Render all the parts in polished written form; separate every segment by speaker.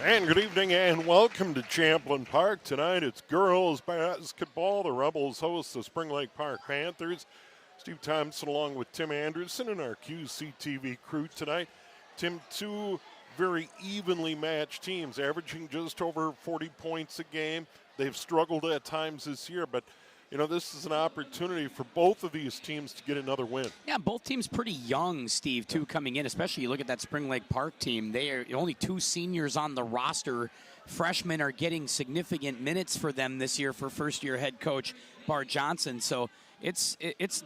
Speaker 1: And good evening and welcome to Champlin Park. Tonight it's girls basketball. The Rebels host the Spring Lake Park Panthers. Steve Thompson along with Tim Anderson and our QCTV crew tonight. Tim, two very evenly matched teams, averaging just over 40 points a game. They've struggled at times this year, but you know, this is an opportunity for both of these teams to get another win.
Speaker 2: Yeah, both teams pretty young, Steve, too, coming in. Especially you look at that Spring Lake Park team. They are only two seniors on the roster. Freshmen are getting significant minutes for them this year for first-year head coach Bart Johnson. So it's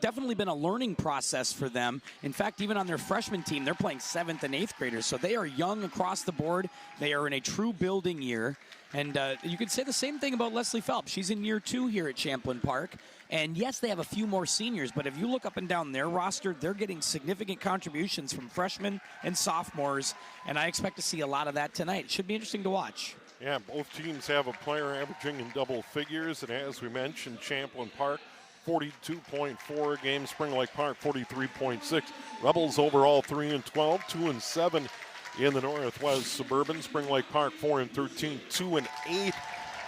Speaker 2: definitely been a learning process for them. In fact, even on their freshman team, they're playing 7th and 8th graders. So they are young across the board. They are in a true building year. And you could say the same thing about Leslie Phelps. She's in year 2 here at Champlin Park. And yes, they have a few more seniors, but if you look up and down their roster, they're getting significant contributions from freshmen and sophomores, and I expect to see a lot of that tonight. It should be interesting to watch.
Speaker 1: Yeah, both teams have a player averaging in double figures, and as we mentioned, Champlin Park 42.4 a game, Spring Lake Park 43.6. Rebels overall 3-12, 2-7 in the Northwest Suburban. Spring Lake Park 4-13, 2-8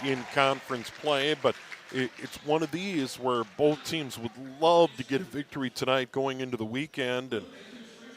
Speaker 1: in conference play, but it's one of these where both teams would love to get a victory tonight going into the weekend, and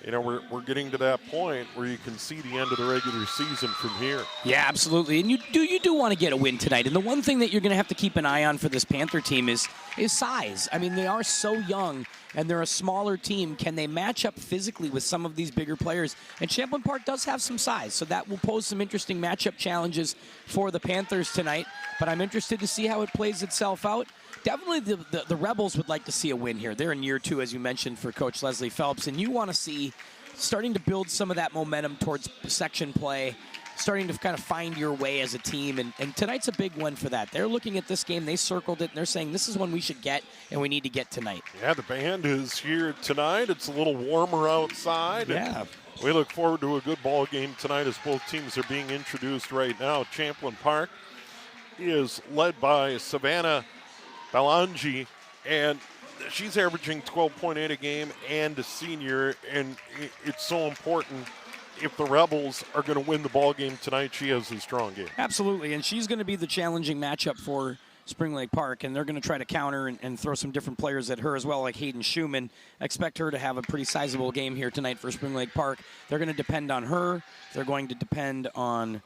Speaker 1: you know, we're getting to that point where you can see the end of the regular season from here.
Speaker 2: Yeah, absolutely. And you do want to get a win tonight. And the one thing that you're going to have to keep an eye on for this Panther team is size. I mean, they are so young, and they're a smaller team. Can they match up physically with some of these bigger players? And Champlin Park does have some size, so that will pose some interesting matchup challenges for the Panthers tonight. But I'm interested to see how it plays itself out. Definitely the Rebels would like to see a win here. They're in year 2, as you mentioned, for Coach Leslie Phelps, and you want to see starting to build some of that momentum towards section play, starting to kind of find your way as a team, and tonight's a big one for that. They're looking at this game, they circled it, and they're saying this is one we should get, and we need to get tonight.
Speaker 1: Yeah, the band is here tonight. It's a little warmer outside.
Speaker 2: Yeah.
Speaker 1: We look forward to a good ball game tonight as both teams are being introduced right now. Champlin Park is led by Savannah Balangi, and she's averaging 12.8 a game and a senior, and it's so important. If the Rebels are going to win the ball game tonight, she has a strong game.
Speaker 2: Absolutely, and she's going to be the challenging matchup for Spring Lake Park, and they're going to try to counter and throw some different players at her as well, like Hayden Schumann. I expect her to have a pretty sizable game here tonight for Spring Lake Park. They're going to depend on her. They're going to depend on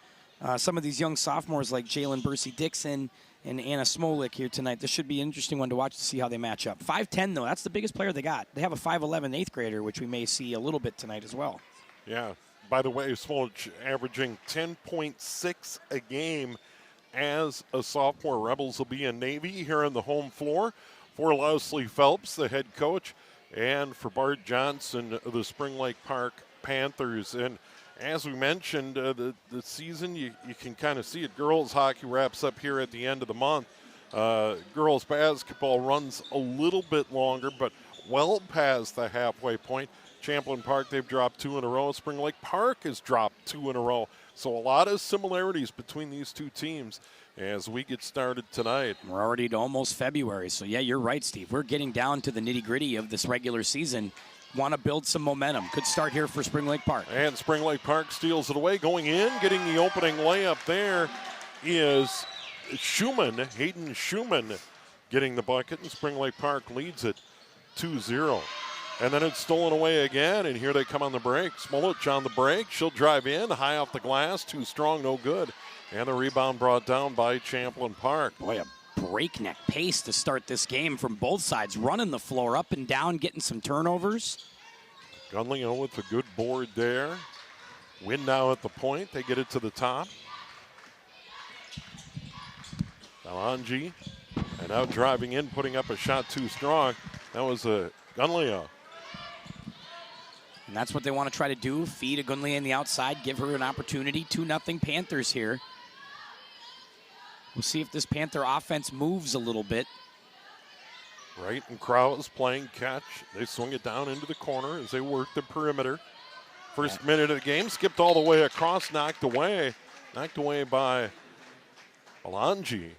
Speaker 2: some of these young sophomores like Jalen Bursey-Dixon and Anna Smolik here tonight. This should be an interesting one to watch to see how they match up. 5'10", though, that's the biggest player they got. They have a 5'11", 8th grader, which we may see a little bit tonight as well.
Speaker 1: Yeah. By the way, Smolik averaging 10.6 a game as a sophomore. Rebels will be in Navy here on the home floor for Leslie Phelps, the head coach, and for Bart Johnson, the Spring Lake Park Panthers. And as we mentioned, the season, you can kind of see it. Girls hockey wraps up here at the end of the month. Girls basketball runs a little bit longer, but well past the halfway point. Champlin Park, they've dropped 2 in a row. Spring Lake Park has dropped 2 in a row. So a lot of similarities between these two teams as we get started tonight.
Speaker 2: We're already to almost February. So, yeah, you're right, Steve. We're getting down to the nitty-gritty of this regular season. Want to build some momentum. Could start here for Spring Lake Park.
Speaker 1: And Spring Lake Park steals it away. Going in, getting the opening layup there is Schumann, Hayden Schumann, getting the bucket, and Spring Lake Park leads it 2-0. And then it's stolen away again, and here they come on the break. Smolich on the break. She'll drive in, high off the glass, too strong, no good. And the rebound brought down by Champlin Park.
Speaker 2: Boy, a breakneck pace to start this game from both sides, running the floor up and down, getting some turnovers.
Speaker 1: Gunleo with a good board there. Win now at the point. They get it to the top. Balangi, and now driving in, putting up a shot too strong. That was a Gunleo.
Speaker 2: And that's what they want to try to do, feed Agunlia on the outside, give her an opportunity. 2-0 Panthers here. We'll see if this Panther offense moves a little bit.
Speaker 1: Wright and Krause playing catch. They swing it down into the corner as they work the perimeter. First minute of the game, skipped all the way across, knocked away by Balangi.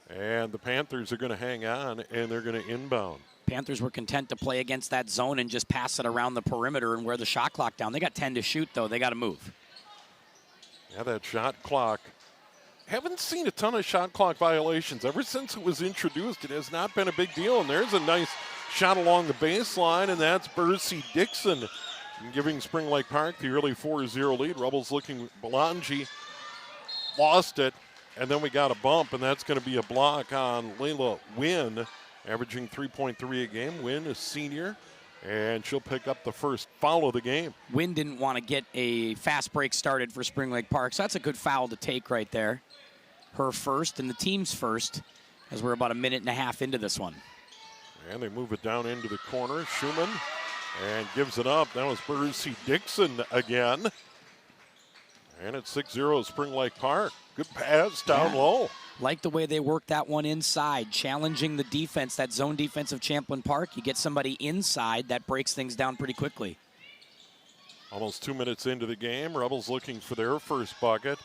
Speaker 1: And the Panthers are going to hang on, and they're going to inbound.
Speaker 2: Panthers were content to play against that zone and just pass it around the perimeter and wear the shot clock down. They got 10 to shoot, though. They got to move.
Speaker 1: Yeah, that shot clock. Haven't seen a ton of shot clock violations. Ever since it was introduced, it has not been a big deal. And there's a nice shot along the baseline, and that's Bercy Dixon giving Spring Lake Park the early 4-0 lead. Rebels looking, Belangi lost it, and then we got a bump, and that's going to be a block on Layla Wynn, averaging 3.3 a game. Wynn, a senior, and she'll pick up the first foul of the game.
Speaker 2: Wynn didn't want to get a fast break started for Spring Lake Park, so that's a good foul to take right there. Her first and the team's first, as we're about a minute and a half into this one.
Speaker 1: And they move it down into the corner. Schumann, and gives it up. That was Bercy Dixon again. And it's 6-0 Spring Lake Park. Good pass down low.
Speaker 2: Like the way they worked that one inside, challenging the defense, that zone defense of Champlin Park. You get somebody inside, that breaks things down pretty quickly.
Speaker 1: Almost 2 minutes into the game. Rebels looking for their first bucket.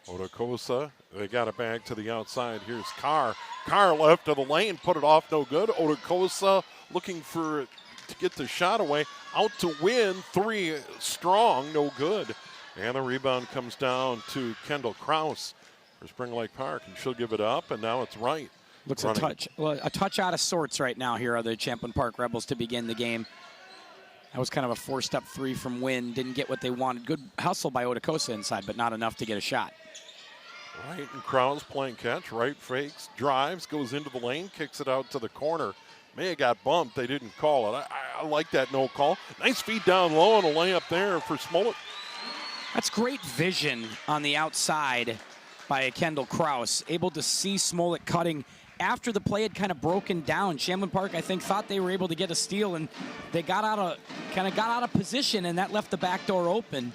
Speaker 1: Odakosa, they got it back to the outside. Here's Carr. Carr left of the lane, put it off, no good. Odakosa looking to get the shot away. Out to Win, three strong, no good. And the rebound comes down to Kendall Kraus for Spring Lake Park, and she'll give it up, and now it's Wright.
Speaker 2: Looks a touch out of sorts right now here are the Champlin Park Rebels to begin the game. That was kind of a forced-up three from Wynn. Didn't get what they wanted. Good hustle by Odakosa inside, but not enough to get a shot.
Speaker 1: Wright and Kraus playing catch. Wright fakes, drives, goes into the lane, kicks it out to the corner. May have got bumped. They didn't call it. I like that no call. Nice feed down low and a layup there for Smollett.
Speaker 2: That's great vision on the outside by Kendall Kraus. Able to see Smollett cutting after the play had kind of broken down. Champlin Park, I think, thought they were able to get a steal, and they got out of position, and that left the back door open.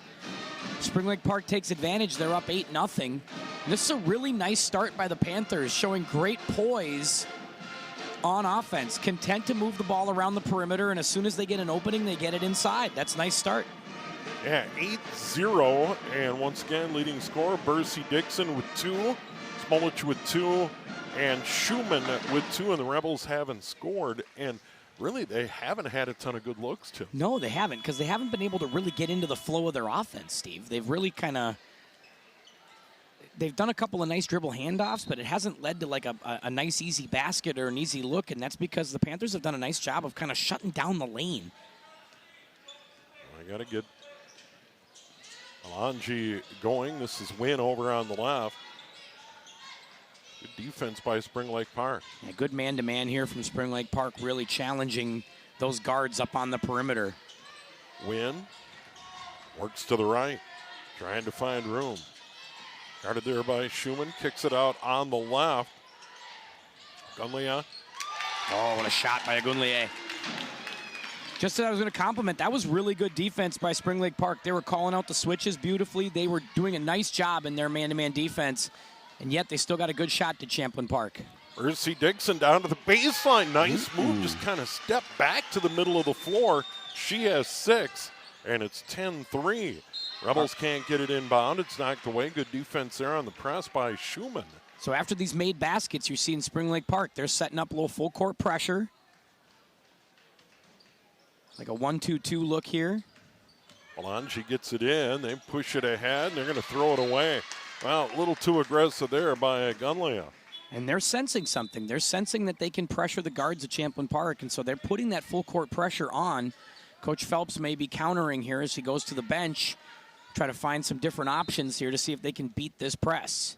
Speaker 2: Spring Lake Park takes advantage. They're up 8-0. This is a really nice start by the Panthers, showing great poise on offense. Content to move the ball around the perimeter, and as soon as they get an opening, they get it inside. That's a nice start.
Speaker 1: Yeah, 8-0, and once again, leading scorer, Bercy Dixon with 2, Smolich with 2, and Schumann with 2, and the Rebels haven't scored, and really, they haven't had a ton of good looks to them.
Speaker 2: No, they haven't, because they haven't been able to really get into the flow of their offense, Steve. They've really they've done a couple of nice dribble handoffs, but it hasn't led to like a nice, easy basket or an easy look, and that's because the Panthers have done a nice job of kind of shutting down the lane.
Speaker 1: I got to get Belangi going. This is Wynn over on the left. Good defense by Spring Lake Park.
Speaker 2: Yeah, good man-to-man here from Spring Lake Park, really challenging those guards up on the perimeter.
Speaker 1: Wynn works to the right, trying to find room. Guarded there by Schumann, kicks it out on the left. Gunlia.
Speaker 2: Oh, what a shot by Agunlier. Just as I was going to compliment, that was really good defense by Spring Lake Park. They were calling out the switches beautifully. They were doing a nice job in their man-to-man defense, and yet they still got a good shot to Champlin Park.
Speaker 1: Bercy Dixon down to the baseline. Nice move, just kind of stepped back to the middle of the floor. She has 6, and it's 10-3. Rebels can't get it inbound. It's knocked away. Good defense there on the press by Schumann.
Speaker 2: So after these made baskets, you're seeing Spring Lake Park. They're setting up a little full court pressure. Like a 1-2-2 look here.
Speaker 1: Belangi gets it in. They push it ahead, and they're going to throw it away. Well, a little too aggressive there by Gunlia.
Speaker 2: And they're sensing something. They're sensing that they can pressure the guards at Champlin Park, and so they're putting that full court pressure on. Coach Phelps may be countering here as he goes to the bench, try to find some different options here to see if they can beat this press.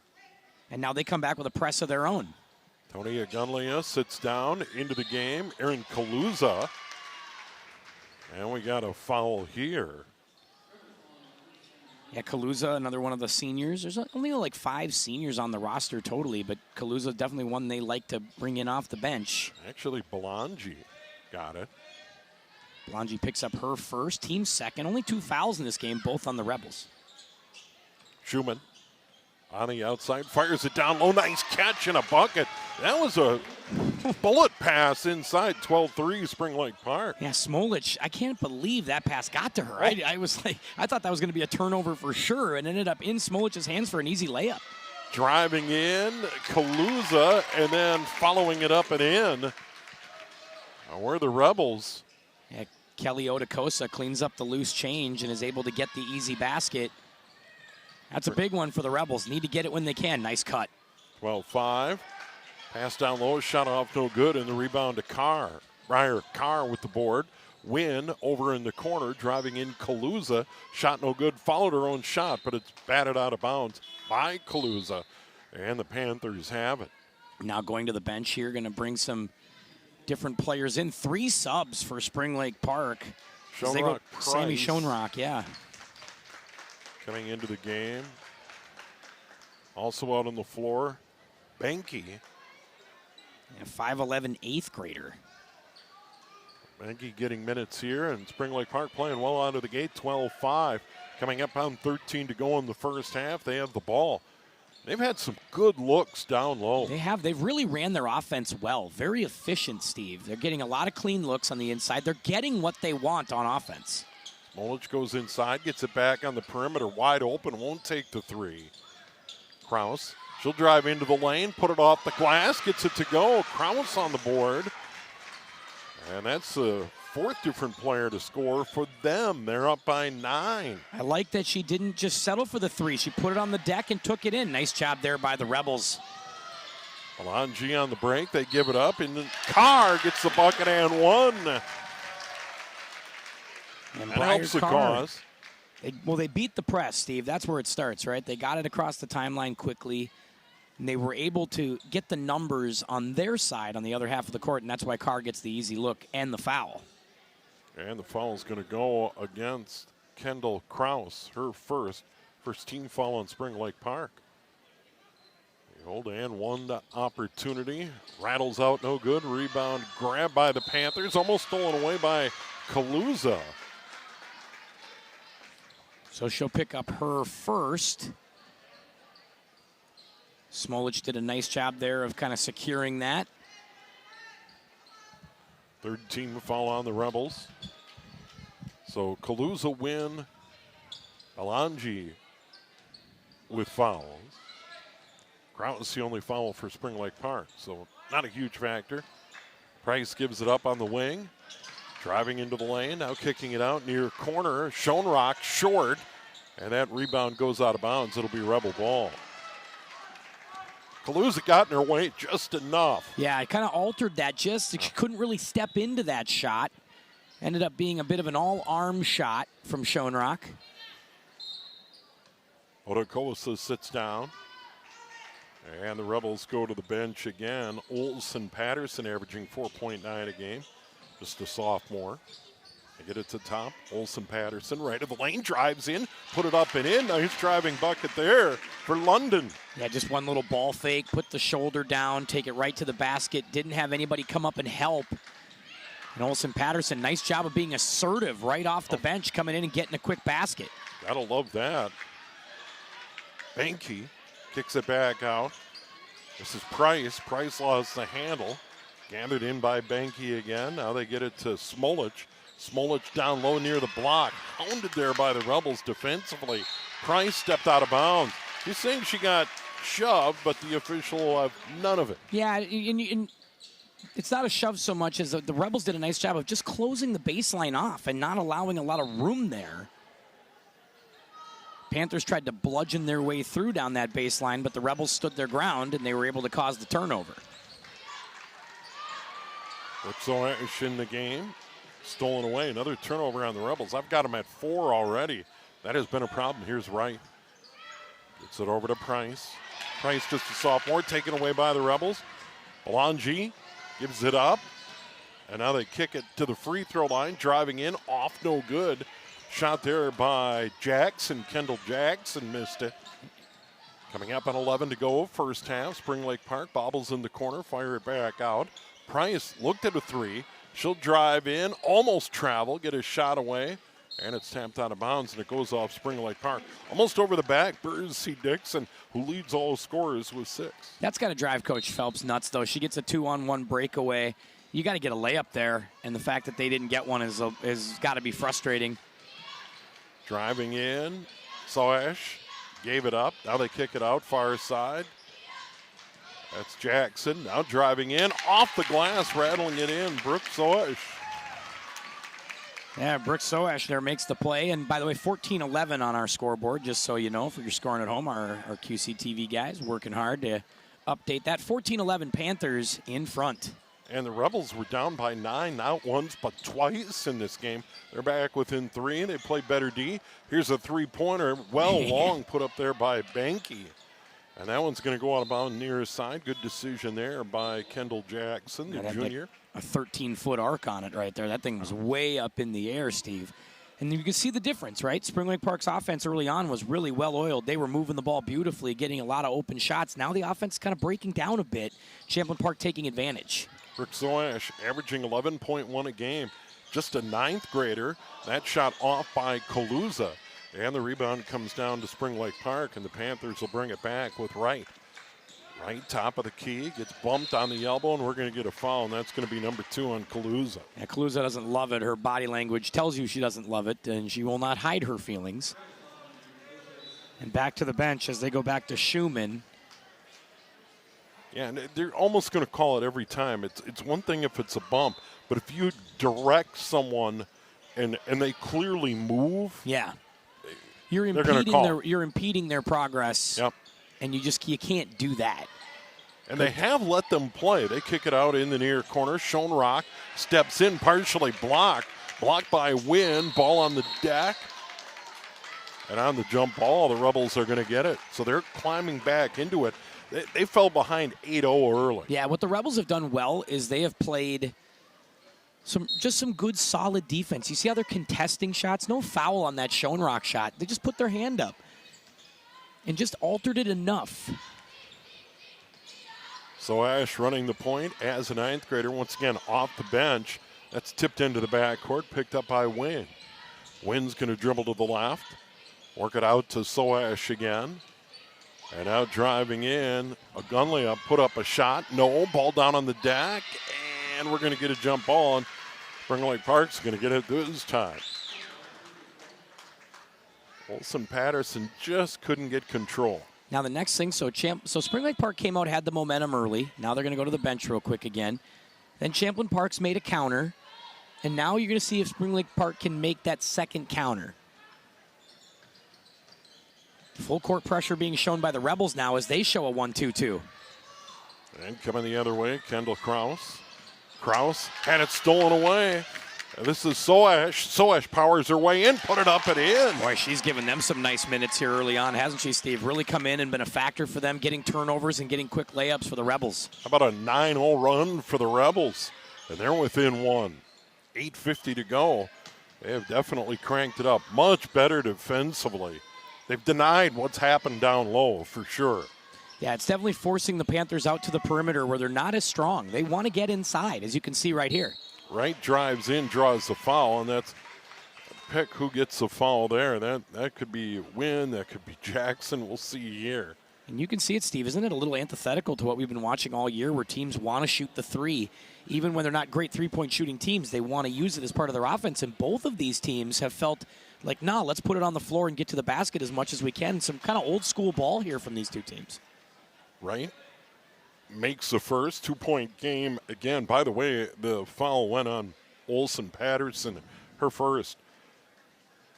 Speaker 2: And now they come back with a press of their own.
Speaker 1: Tony Agunlia sits down into the game. Aaron Kaluza. And we got a foul here.
Speaker 2: Yeah, Kaluza, another one of the seniors. There's only like 5 seniors on the roster totally, but Kaluza definitely one they like to bring in off the bench.
Speaker 1: Actually, Belangi got it.
Speaker 2: Belangi picks up her first, team second. Only 2 fouls in this game, both on the Rebels.
Speaker 1: Schumann on the outside, fires it down low. Nice catch and a bucket. That was a bullet pass inside 12-3 Spring Lake Park.
Speaker 2: Yeah, Smolich, I can't believe that pass got to her. I was like, I thought that was going to be a turnover for sure, and ended up in Smolich's hands for an easy layup.
Speaker 1: Driving in, Kaluza, and then following it up and in. Now, where the Rebels.
Speaker 2: Yeah, Kelly Otakosa cleans up the loose change and is able to get the easy basket. That's a big one for the Rebels. Need to get it when they can. Nice cut.
Speaker 1: 12-5. Pass down low, shot off no good, and the rebound to Carr. Briar Carr with the board. Win over in the corner, driving in Kaluza. Shot no good, followed her own shot, but it's batted out of bounds by Kaluza. And the Panthers have it.
Speaker 2: Now going to the bench here, going to bring some different players in. 3 subs for Spring Lake Park.
Speaker 1: Schoenrock,
Speaker 2: Sammy Schoenrock, yeah.
Speaker 1: Coming into the game. Also out on the floor, Benke.
Speaker 2: A 5'11", 8th grader.
Speaker 1: Benke getting minutes here, and Spring Lake Park playing well out of the gate, 12-5. Coming up on 13 to go in the first half. They have the ball. They've had some good looks down low.
Speaker 2: They have. They've really ran their offense well. Very efficient, Steve. They're getting a lot of clean looks on the inside. They're getting what they want on offense.
Speaker 1: Smolich goes inside, gets it back on the perimeter, wide open, won't take the 3. Kraus, she'll drive into the lane, put it off the glass, gets it to go. Kraus on the board. And that's the 4th different player to score for them. They're up by 9.
Speaker 2: I like that she didn't just settle for the 3. She put it on the deck and took it in. Nice job there by the Rebels.
Speaker 1: Alonji on the break, they give it up, and then Carr gets the bucket and 1.
Speaker 2: And
Speaker 1: that helps the cause.
Speaker 2: They beat the press, Steve. That's where it starts, right? They got it across the timeline quickly, and they were able to get the numbers on their side on the other half of the court, and that's why Carr gets the easy look and the foul.
Speaker 1: And the foul is going to go against Kendall Kraus, her first team foul on Spring Lake Park. The old and 1 opportunity. Rattles out, no good. Rebound grabbed by the Panthers, almost stolen away by Kaluza.
Speaker 2: So she'll pick up her first. Smolich did a nice job there of kind of securing that.
Speaker 1: 3rd team foul on the Rebels. So Kaluza win. Alonji with fouls. Kraus the only foul for Spring Lake Park, so not a huge factor. Price gives it up on the wing. Driving into the lane, now kicking it out near corner. Schoenrock short, and that rebound goes out of bounds. It'll be Rebel ball. Kaluza got in her way just enough.
Speaker 2: Yeah, it kind of altered that just. She couldn't really step into that shot. Ended up being a bit of an all-arm shot from Schoenrock.
Speaker 1: Otakosa sits down. And the Rebels go to the bench again. Olsen Patterson averaging 4.9 a game. Just a sophomore. They get it to top. Olsen Patterson right of the lane, drives in, put it up and in. Nice driving bucket there for London.
Speaker 2: Yeah, just one little ball fake, put the shoulder down, take it right to the basket. Didn't have anybody come up and help. And Olsen Patterson, nice job of being assertive right off the bench, coming in and getting a quick basket.
Speaker 1: Gotta love that. Benke kicks it back out. This is Price. Price lost the handle. Gathered in by Benke again. Now they get it to Smolich. Smolich down low near the block. Hounded there by the Rebels defensively. Price stepped out of bounds. He's saying she got shoved, but the official will have none of it.
Speaker 2: Yeah, and it's not a shove so much as the Rebels did a nice job of just closing the baseline off and not allowing a lot of room there. Panthers tried to bludgeon their way through down that baseline, but the Rebels stood their ground, and they were able to cause the turnover.
Speaker 1: What's in the game? Stolen away. Another turnover on the Rebels. I've got them at 4 already. That has been a problem. Here's Wright. Gets it over to Price. Price, just a sophomore, taken away by the Rebels. Alonji gives it up. And now they kick it to the free throw line. Driving in, off, no good. Shot there by Jackson. Kendall Jackson missed it. Coming up on 11 to go, first half. Spring Lake Park bobbles in the corner, fire it back out. Price looked at a 3. She'll drive in, almost travel, get a shot away, and it's tapped out of bounds, and it goes off Spring Lake Park. Almost over the back, Burrs C. Dixon, who leads all scorers with 6.
Speaker 2: That's got to drive Coach Phelps nuts, though. She gets a 2-on-1 breakaway. You got to get a layup there, and the fact that they didn't get one is got to be frustrating.
Speaker 1: Driving in, Soash gave it up. Now they kick it out, far side. That's Jackson, now driving in, off the glass, rattling it in, Brooke Soash.
Speaker 2: Yeah, Brooke Soash there makes the play. And by the way, 14-11 on our scoreboard, just so you know, if you're scoring at home, our QCTV guys working hard to update that. 14-11 Panthers in front.
Speaker 1: And the Rebels were down by 9, not once but twice in this game. They're back within 3. They play better D. Here's a three-pointer, long put up there by Banky. And that one's going to go out of bounds near his side. Good decision there by Kendall Jackson, the junior.
Speaker 2: A 13-foot arc on it right there. That thing was way up in the air, Steve. And you can see the difference, right? Spring Lake Park's offense early on was really well-oiled. They were moving the ball beautifully, getting a lot of open shots. Now the offense is kind of breaking down a bit. Champlin Park taking advantage.
Speaker 1: Brooke Soash averaging 11.1 a game. Just a 9th grader. That shot off by Kaluza. And the rebound comes down to Spring Lake Park, and the Panthers will bring it back with Wright. Wright, top of the key, gets bumped on the elbow, and we're going to get a foul, and that's going to be number 2 on Kaluza.
Speaker 2: Yeah, Kaluza doesn't love it. Her body language tells you she doesn't love it, and she will not hide her feelings. And back to the bench as they go back to Schumann.
Speaker 1: Yeah, and they're almost going to call it every time. It's one thing if it's a bump, but if you direct someone and they clearly move,
Speaker 2: yeah, you're impeding their progress.
Speaker 1: Yep.
Speaker 2: And you can't do that.
Speaker 1: And they have let them play. They kick it out in the near corner. Schoenrock steps in, partially blocked by Wynn. Ball on the deck. And on the jump ball, the Rebels are going to get it. So they're climbing back into it. They fell behind 8-0 early.
Speaker 2: Yeah, what the Rebels have done well is they have played some good, solid defense. You see how they're contesting shots? No foul on that Schoenrock shot. They just put their hand up and just altered it enough.
Speaker 1: So Ash running the point as a 9th grader, once again off the bench. That's tipped into the backcourt, picked up by Wynn. Wynn's going to dribble to the left, work it out to Soash again. And now driving in, a gun layup, put up a shot. No, ball down on the deck, and we're going to get a jump ball, and Spring Lake Park's going to get it this time. Olson Patterson just couldn't get control.
Speaker 2: Now the next thing, so Spring Lake Park came out, had the momentum early. Now they're going to go to the bench real quick again. Then Champlin Park's made a counter, and now you're going to see if Spring Lake Park can make that second counter. Full court pressure being shown by the Rebels now as they show a 1-2-2.
Speaker 1: And coming the other way, Kendall Kraus. Kraus had it stolen away. And this is Soash. Soash powers her way in, put it up and in.
Speaker 2: Boy, she's given them some nice minutes here early on, hasn't she, Steve? Really come in and been a factor for them, getting turnovers and getting quick layups for the Rebels.
Speaker 1: How about a 9-0 run for the Rebels? And they're within one. 8:50 to go. They have definitely cranked it up. Much better defensively. They've denied what's happened down low, for sure.
Speaker 2: Yeah, it's definitely forcing the Panthers out to the perimeter where they're not as strong. They want to get inside, as you can see right here.
Speaker 1: Wright drives in, draws the foul, and that's pick who gets the foul there. That could be Wynn, that could be Jackson. We'll see here.
Speaker 2: And you can see it, Steve. Isn't it a little antithetical to what we've been watching all year where teams want to shoot the three? Even when they're not great three-point shooting teams, they want to use it as part of their offense. And both of these teams have felt like, nah, let's put it on the floor and get to the basket as much as we can. Some kind of old-school ball here from these two teams.
Speaker 1: Right. Makes the first 2-point game again. By the way, the foul went on Olson Patterson, her first.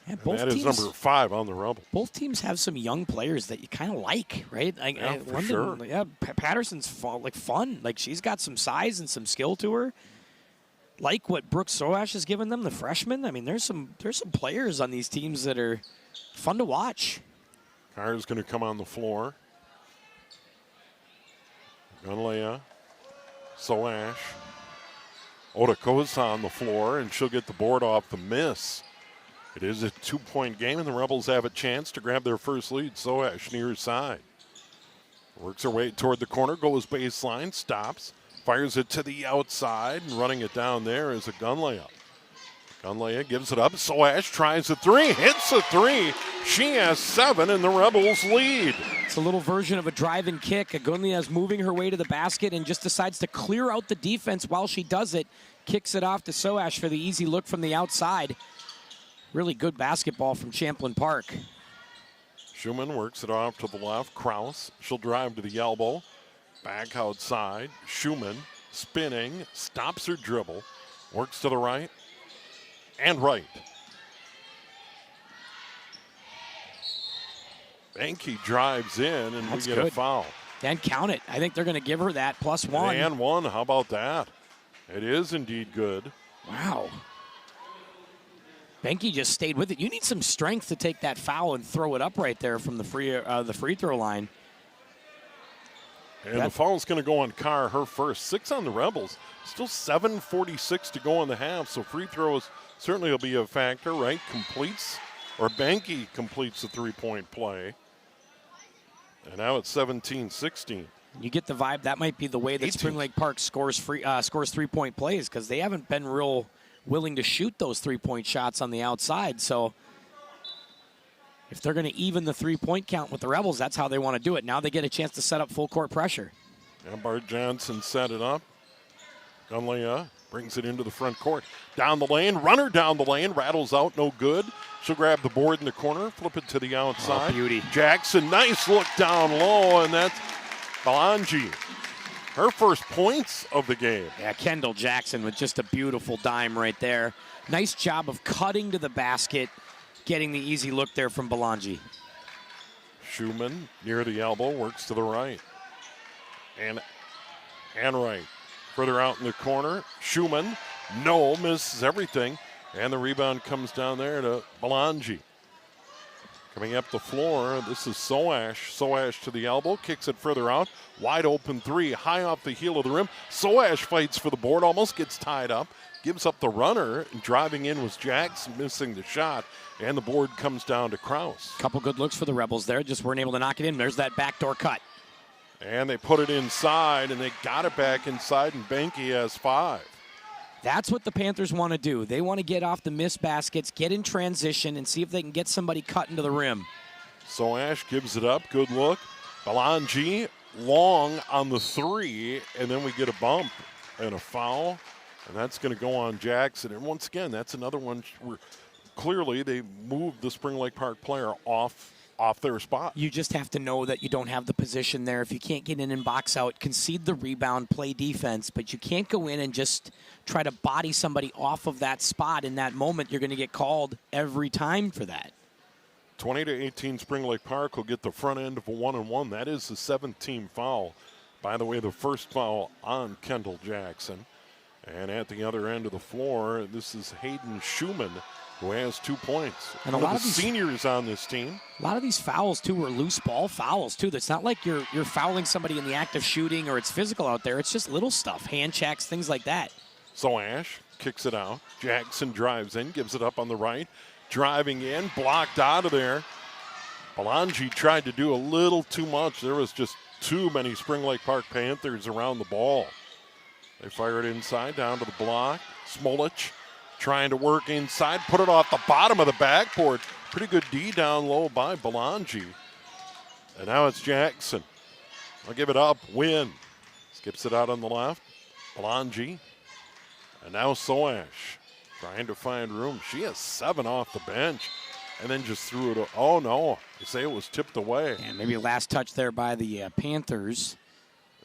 Speaker 2: Yeah,
Speaker 1: and that is number 5 on the Rebel.
Speaker 2: Both teams have some young players that you kind of like, right?
Speaker 1: For sure.
Speaker 2: Patterson's fun. Like, she's got some size and some skill to her. Like what Brooke Soash has given them, the freshman. I mean, there's some players on these teams that are fun to watch.
Speaker 1: Carr's going to come on the floor. Gunlea, Soash. Otakosa on the floor, and she'll get the board off the miss. It is a 2-point game, and the Rebels have a chance to grab their first lead. Soash near side. Works her way toward the corner, goes baseline, stops, fires it to the outside, and running it down there is a gun layup. Gunlea gives it up. Soash tries a three, hits a three. She has 7, and the Rebels lead.
Speaker 2: It's a little version of a drive and kick. Gunlea is moving her way to the basket and just decides to clear out the defense while she does it. Kicks it off to Soash for the easy look from the outside. Really good basketball from Champlin Park.
Speaker 1: Schumann works it off to the left. Kraus, she'll drive to the elbow. Back outside. Schumann spinning, stops her dribble, works to the right. and right. Benke drives in, and
Speaker 2: That's
Speaker 1: we get
Speaker 2: good.
Speaker 1: a foul.
Speaker 2: And count it. I think they're going to give her that +1.
Speaker 1: And one. How about that? It is indeed good.
Speaker 2: Wow. Benke just stayed with it. You need some strength to take that foul and throw it up right there from the free throw line.
Speaker 1: And the foul's going to go on Carr, her first. 6 on the Rebels. Still 7:46 to go in the half, so free throws certainly will be a factor, right? Benke completes the three-point play. And now it's 17-16.
Speaker 2: You get the vibe that might be the way that Spring Lake Park scores three-point plays, because they haven't been real willing to shoot those three-point shots on the outside. So if they're going to even the three-point count with the Rebels, that's how they want to do it. Now they get a chance to set up full court pressure.
Speaker 1: And Bart Johnson set it up. Gunlea brings it into the front court. Down the lane, runner down the lane, rattles out, no good. She'll grab the board in the corner, flip it to the outside.
Speaker 2: Oh, beauty.
Speaker 1: Jackson, nice look down low, and that's Balanji. Her first points of the game.
Speaker 2: Yeah, Kendall Jackson with just a beautiful dime right there. Nice job of cutting to the basket, getting the easy look there from Balanji.
Speaker 1: Schumann near the elbow, works to the right. And right. Further out in the corner, Schumann, misses everything. And the rebound comes down there to Balanji. Coming up the floor, this is Soash. Soash to the elbow, kicks it further out. Wide open three, high off the heel of the rim. Soash fights for the board, almost gets tied up. Gives up the runner, and driving in was Jackson, missing the shot. And the board comes down to Krause.
Speaker 2: Couple good looks for the Rebels there, just weren't able to knock it in. There's that backdoor cut.
Speaker 1: And they put it inside, and they got it back inside, and Benke has 5.
Speaker 2: That's what the Panthers want to do. They want to get off the missed baskets, get in transition, and see if they can get somebody cut into the rim.
Speaker 1: Soash gives it up. Good look. Balanji long on the 3, and then we get a bump and a foul, and that's going to go on Jackson. And once again, that's another one where clearly they moved the Spring Lake Park player off their spot.
Speaker 2: You just have to know that you don't have the position there. If you can't get in and box out, concede the rebound, play defense, but you can't go in and just try to body somebody off of that spot in that moment. You're going to get called every time for that.
Speaker 1: 20-18 Spring Lake Park will get the front end of a 1-and-1. That is the 7th-team foul. By the way, the first foul on Kendall Jackson. And at the other end of the floor, this is Hayden Schumann, who has 2 points.
Speaker 2: And
Speaker 1: one
Speaker 2: a lot
Speaker 1: of the seniors on this team.
Speaker 2: A lot of these fouls, too, are loose ball fouls, too. It's not like you're fouling somebody in the act of shooting or it's physical out there. It's just little stuff, hand checks, things like that.
Speaker 1: So Ash kicks it out. Jackson drives in, gives it up on the right. Driving in, blocked out of there. Balanji tried to do a little too much. There was just too many Spring Lake Park Panthers around the ball. They fire it inside, down to the block. Smolich trying to work inside, put it off the bottom of the backboard. Pretty good D down low by Balanji. And now it's Jackson. I'll give it up. Win. Skips it out on the left. Balanji. And now Soash trying to find room. She has 7 off the bench. And then just threw it. Oh, no. They say it was tipped away.
Speaker 2: And maybe a last touch there by the Panthers.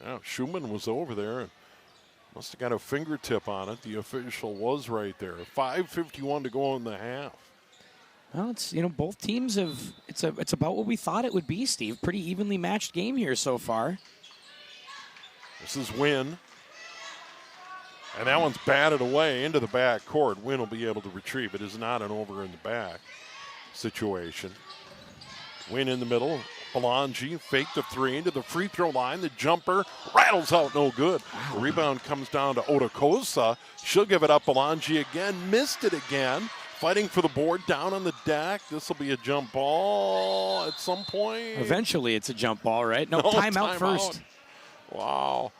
Speaker 1: Yeah, Schumann was over there. Must have got a fingertip on it. The official was right there. 5:51 to go in the half.
Speaker 2: Well, it's, both teams have, it's about what we thought it would be, Steve. Pretty evenly matched game here so far.
Speaker 1: This is Wynn. And that one's batted away into the back court. Wynn will be able to retrieve. It is not an over in the back situation. Wynn in the middle. Balanji faked the 3 into the free throw line. The jumper rattles out, no good. The rebound comes down to Otakosa. She'll give it up. Balanji again. Missed it again. Fighting for the board down on the deck. This will be a jump ball at some point.
Speaker 2: Eventually it's a jump ball, right? No, timeout first.
Speaker 1: Wow.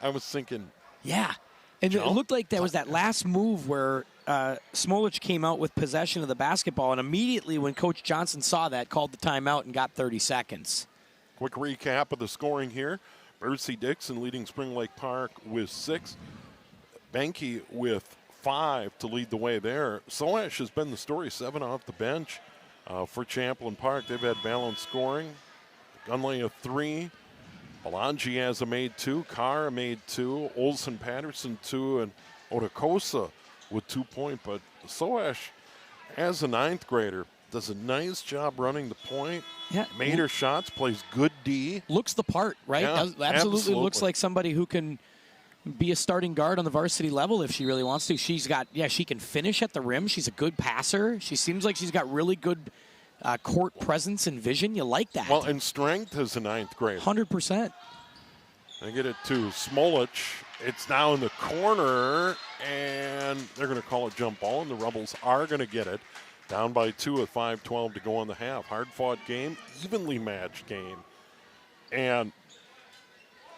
Speaker 1: I was thinking.
Speaker 2: Yeah. And it looked like there was that last move where Smolich came out with possession of the basketball, and immediately when Coach Johnson saw that, called the timeout and got 30 seconds.
Speaker 1: Quick recap of the scoring here. Bercy Dixon leading Spring Lake Park with 6. Benke with 5 to lead the way there. Soash has been the story, 7 off the bench for Champlin Park. They've had balanced scoring. Gunley a 3. Balanji has a made 2. Carr made 2. Olsen Patterson 2. And Otakosa with 2 points. But Soash, as a ninth grader, does a nice job running the point.
Speaker 2: Yeah.
Speaker 1: Made her shots, plays good D.
Speaker 2: Looks the part, right?
Speaker 1: Yeah,
Speaker 2: Absolutely looks like somebody who can be a starting guard on the varsity level if she really wants to. She can finish at the rim. She's a good passer. She seems like she's got really good court presence and vision. You like that.
Speaker 1: Well, and strength as a ninth grader.
Speaker 2: 100%.
Speaker 1: They get it to Smolich. It's now in the corner, and they're going to call it jump ball, and the Rebels are going to get it. Down by 2 with 5:12 to go in the half. Hard-fought game, evenly matched game. And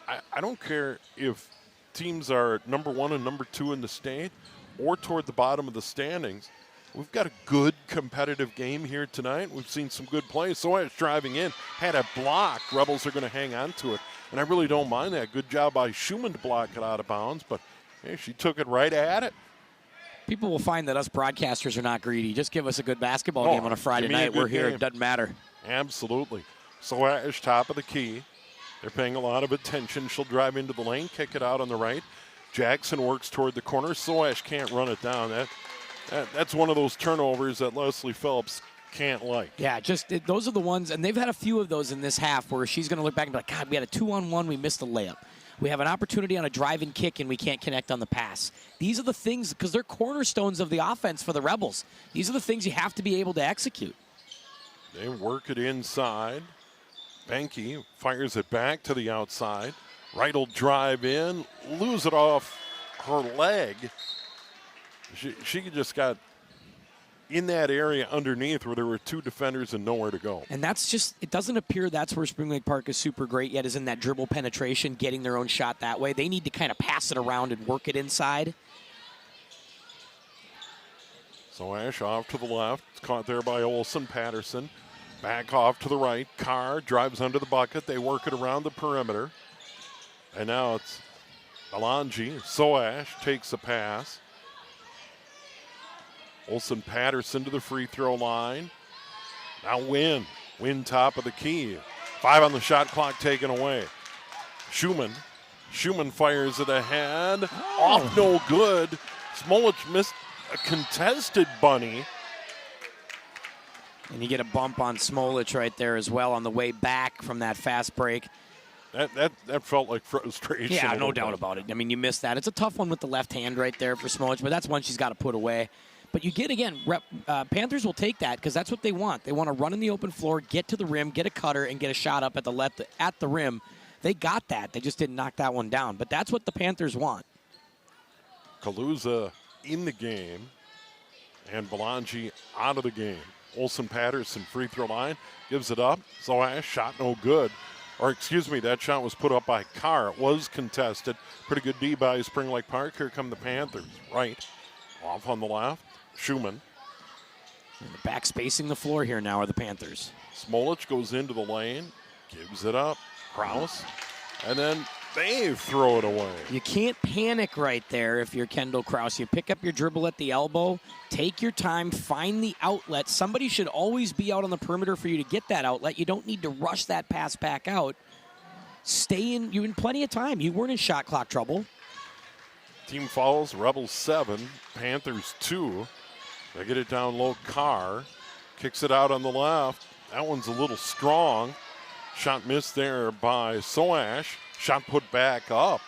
Speaker 1: I don't care if teams are number 1 and number 2 in the state or toward the bottom of the standings. We've got a good competitive game here tonight. We've seen some good plays. Soash driving in, had a block. Rebels are going to hang on to it. And I really don't mind that. Good job by Schumann to block it out of bounds, but hey, she took it right at it.
Speaker 2: People will find that us broadcasters are not greedy. Just give us a good basketball game on a Friday night. We're here. It doesn't matter.
Speaker 1: Absolutely. Soash, top of the key. They're paying a lot of attention. She'll drive into the lane, kick it out on the right. Jackson works toward the corner. Soash can't run it down. That's one of those turnovers that Leslie Phelps can't like.
Speaker 2: Yeah, those are the ones, and they've had a few of those in this half where she's going to look back and be like, God, we had a 2-on-1, we missed a layup. We have an opportunity on a drive and kick, and we can't connect on the pass. These are the things, because they're cornerstones of the offense for the Rebels. These are the things you have to be able to execute.
Speaker 1: They work it inside. Benke fires it back to the outside. Wright will drive in, lose it off her leg. She just got in that area underneath where there were 2 defenders and nowhere to go.
Speaker 2: And that's just, it doesn't appear that's where Spring Lake Park is super great yet, is in that dribble penetration, getting their own shot that way. They need to kind of pass it around and work it inside.
Speaker 1: Soash off to the left. It's caught there by Olsen. Patterson back off to the right. Carr drives under the bucket. They work it around the perimeter. And now it's Alanji. Soash takes a pass. Olsen Patterson to the free throw line. Now Wynn top of the key. 5 on the shot clock taken away. Schumann fires it ahead. Off no good. Smolich missed a contested bunny.
Speaker 2: And you get a bump on Smolich right there as well on the way back from that fast break.
Speaker 1: That felt like frustration.
Speaker 2: Yeah, no doubt about it. I mean, you missed that. It's a tough one with the left hand right there for Smolich, but that's one she's got to put away. But you get, again, Panthers will take that because that's what they want. They want to run in the open floor, get to the rim, get a cutter, and get a shot up at the rim. They got that. They just didn't knock that one down. But that's what the Panthers want.
Speaker 1: Kaluza in the game and Belangi out of the game. Olsen Patterson free throw line, gives it up. Soash shot no good. Or excuse me, that shot was put up by Carr. It was contested. Pretty good D by Spring Lake Park. Here come the Panthers. Right. Off on the left. Schumann.
Speaker 2: And the back spacing the floor here now are the Panthers.
Speaker 1: Smolich goes into the lane, gives it up. Krause. And then they throw it away.
Speaker 2: You can't panic right there if you're Kendall Krause. You pick up your dribble at the elbow, take your time, find the outlet. Somebody should always be out on the perimeter for you to get that outlet. You don't need to rush that pass back out. Stay in. You're in plenty of time. You weren't in shot clock trouble.
Speaker 1: Team fouls, Rebels 7, Panthers 2. They get it down low. Carr kicks it out on the left. That one's a little strong. Shot missed there by Soash. Shot put back up.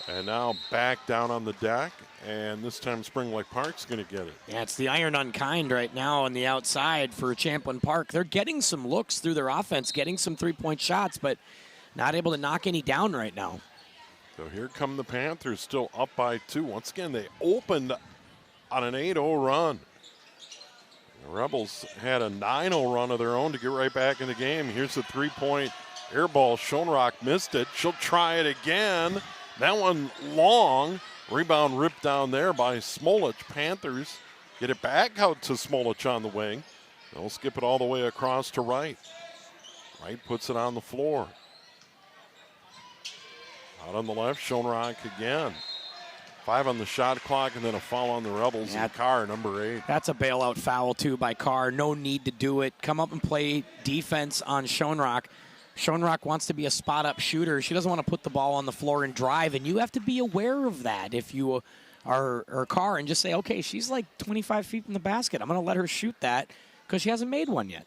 Speaker 1: And now back down on the deck. And this time Spring Lake Park's going to get it.
Speaker 2: Yeah, it's the iron unkind right now on the outside for Champlin Park. They're getting some looks through their offense, getting some three-point shots, but not able to knock any down right now.
Speaker 1: So here come the Panthers, still up by 2. Once again, they opened on an 8-0 run. The Rebels had a 9-0 run of their own to get right back in the game. Here's the three-point air ball. Schoenrock missed it. She'll try it again. That one long. Rebound ripped down there by Smolich. Panthers get it back out to Smolich on the wing. They'll skip it all the way across to Wright. Wright puts it on the floor. Out on the left, Schoenrock again. 5 on the shot clock, and then a foul on the Rebels. And Carr, number 8.
Speaker 2: That's a bailout foul, too, by Carr. No need to do it. Come up and play defense on Schoenrock. Schoenrock wants to be a spot-up shooter. She doesn't want to put the ball on the floor and drive, and you have to be aware of that if you our car and just say, okay, she's like 25 feet from the basket. I'm going to let her shoot that because she hasn't made one yet.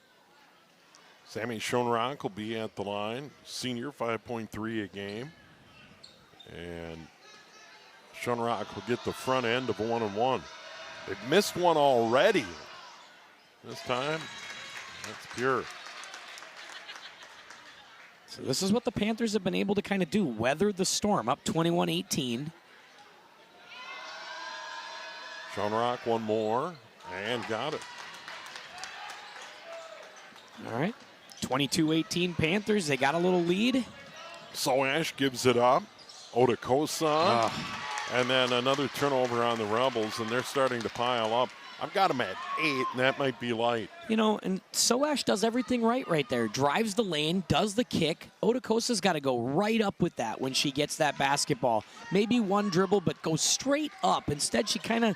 Speaker 1: Sammy Schoenrock will be at the line. Senior, 5.3 a game. And Schoenrock will get the front end of 1-1. They've missed one already. This time, that's pure.
Speaker 2: So this is what the Panthers have been able to kind of do, weather the storm, up 21-18.
Speaker 1: Schoenrock one more, and got it.
Speaker 2: All right, 22-18 Panthers. They got a little lead.
Speaker 1: Soash gives it up. Otakosa. And then another turnover on the Rebels, and they're starting to pile up. I've got them at 8, and that might be light.
Speaker 2: You know, and Soash does everything right there. Drives the lane, does the kick. Otakosa's got to go right up with that when she gets that basketball. Maybe one dribble, but go straight up. Instead, she kind of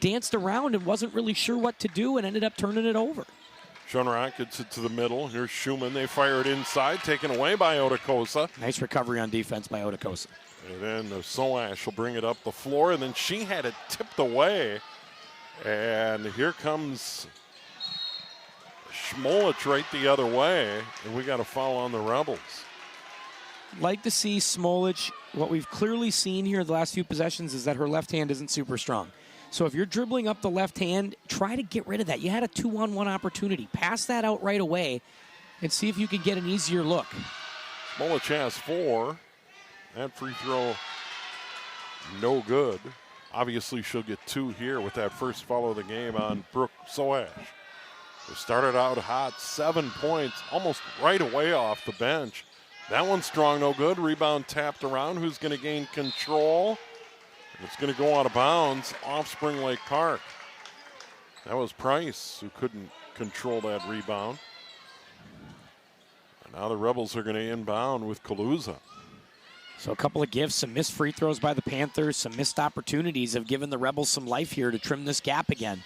Speaker 2: danced around and wasn't really sure what to do and ended up turning it over.
Speaker 1: Schoenrock gets it to the middle. Here's Schumann. They fire it inside, taken away by Otakosa.
Speaker 2: Nice recovery on defense by Otakosa.
Speaker 1: And then Soash will bring it up the floor, and then she had it tipped away. And here comes Schmolich right the other way, and we got a foul on the Rebels.
Speaker 2: Like to see Smolich. What we've clearly seen here the last few possessions is that her left hand isn't super strong. So if you're dribbling up the left hand, try to get rid of that. You had a 2-on-1 opportunity. Pass that out right away and see if you can get an easier look.
Speaker 1: Smolich has 4. That free throw, no good. Obviously, she'll get 2 here with that first foul of the game on Brooke Soash. They started out hot, 7 points, almost right away off the bench. That one's strong, no good. Rebound tapped around. Who's going to gain control? And it's going to go out of bounds off Spring Lake Park. That was Price who couldn't control that rebound. And now the Rebels are going to inbound with Kaluza.
Speaker 2: So a couple of gifts, some missed free throws by the Panthers, some missed opportunities have given the Rebels some life here to trim this gap again.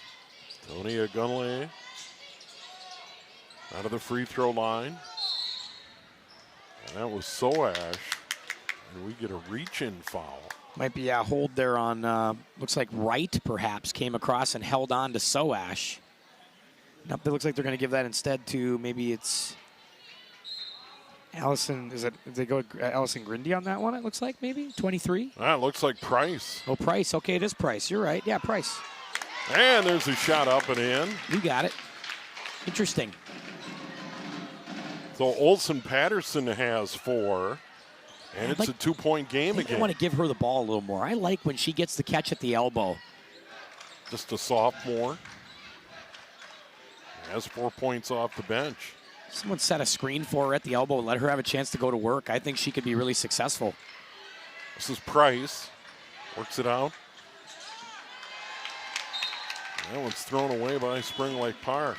Speaker 1: Tony Agunle out of the free throw line. And that was Soash. And we get a reach-in foul.
Speaker 2: Might be a hold there on, looks like Wright perhaps came across and held on to Soash. Nope, it looks like they're going to give that instead to maybe it's Allison. Did they go Allison Grindy on that one? It looks like maybe 23.
Speaker 1: It looks like Price.
Speaker 2: Oh, Price. Okay, it is Price. You're right. Yeah, Price.
Speaker 1: And there's a shot up and in.
Speaker 2: You got it. Interesting.
Speaker 1: So Olsen Patterson has 4, and it's a 2-point game again.
Speaker 2: I want to give her the ball a little more. I like when she gets the catch at the elbow.
Speaker 1: Just a sophomore. Has 4 points off the bench.
Speaker 2: Someone set a screen for her at the elbow and let her have a chance to go to work. I think she could be really successful.
Speaker 1: This is Price. Works it out. That one's thrown away by Spring Lake Park.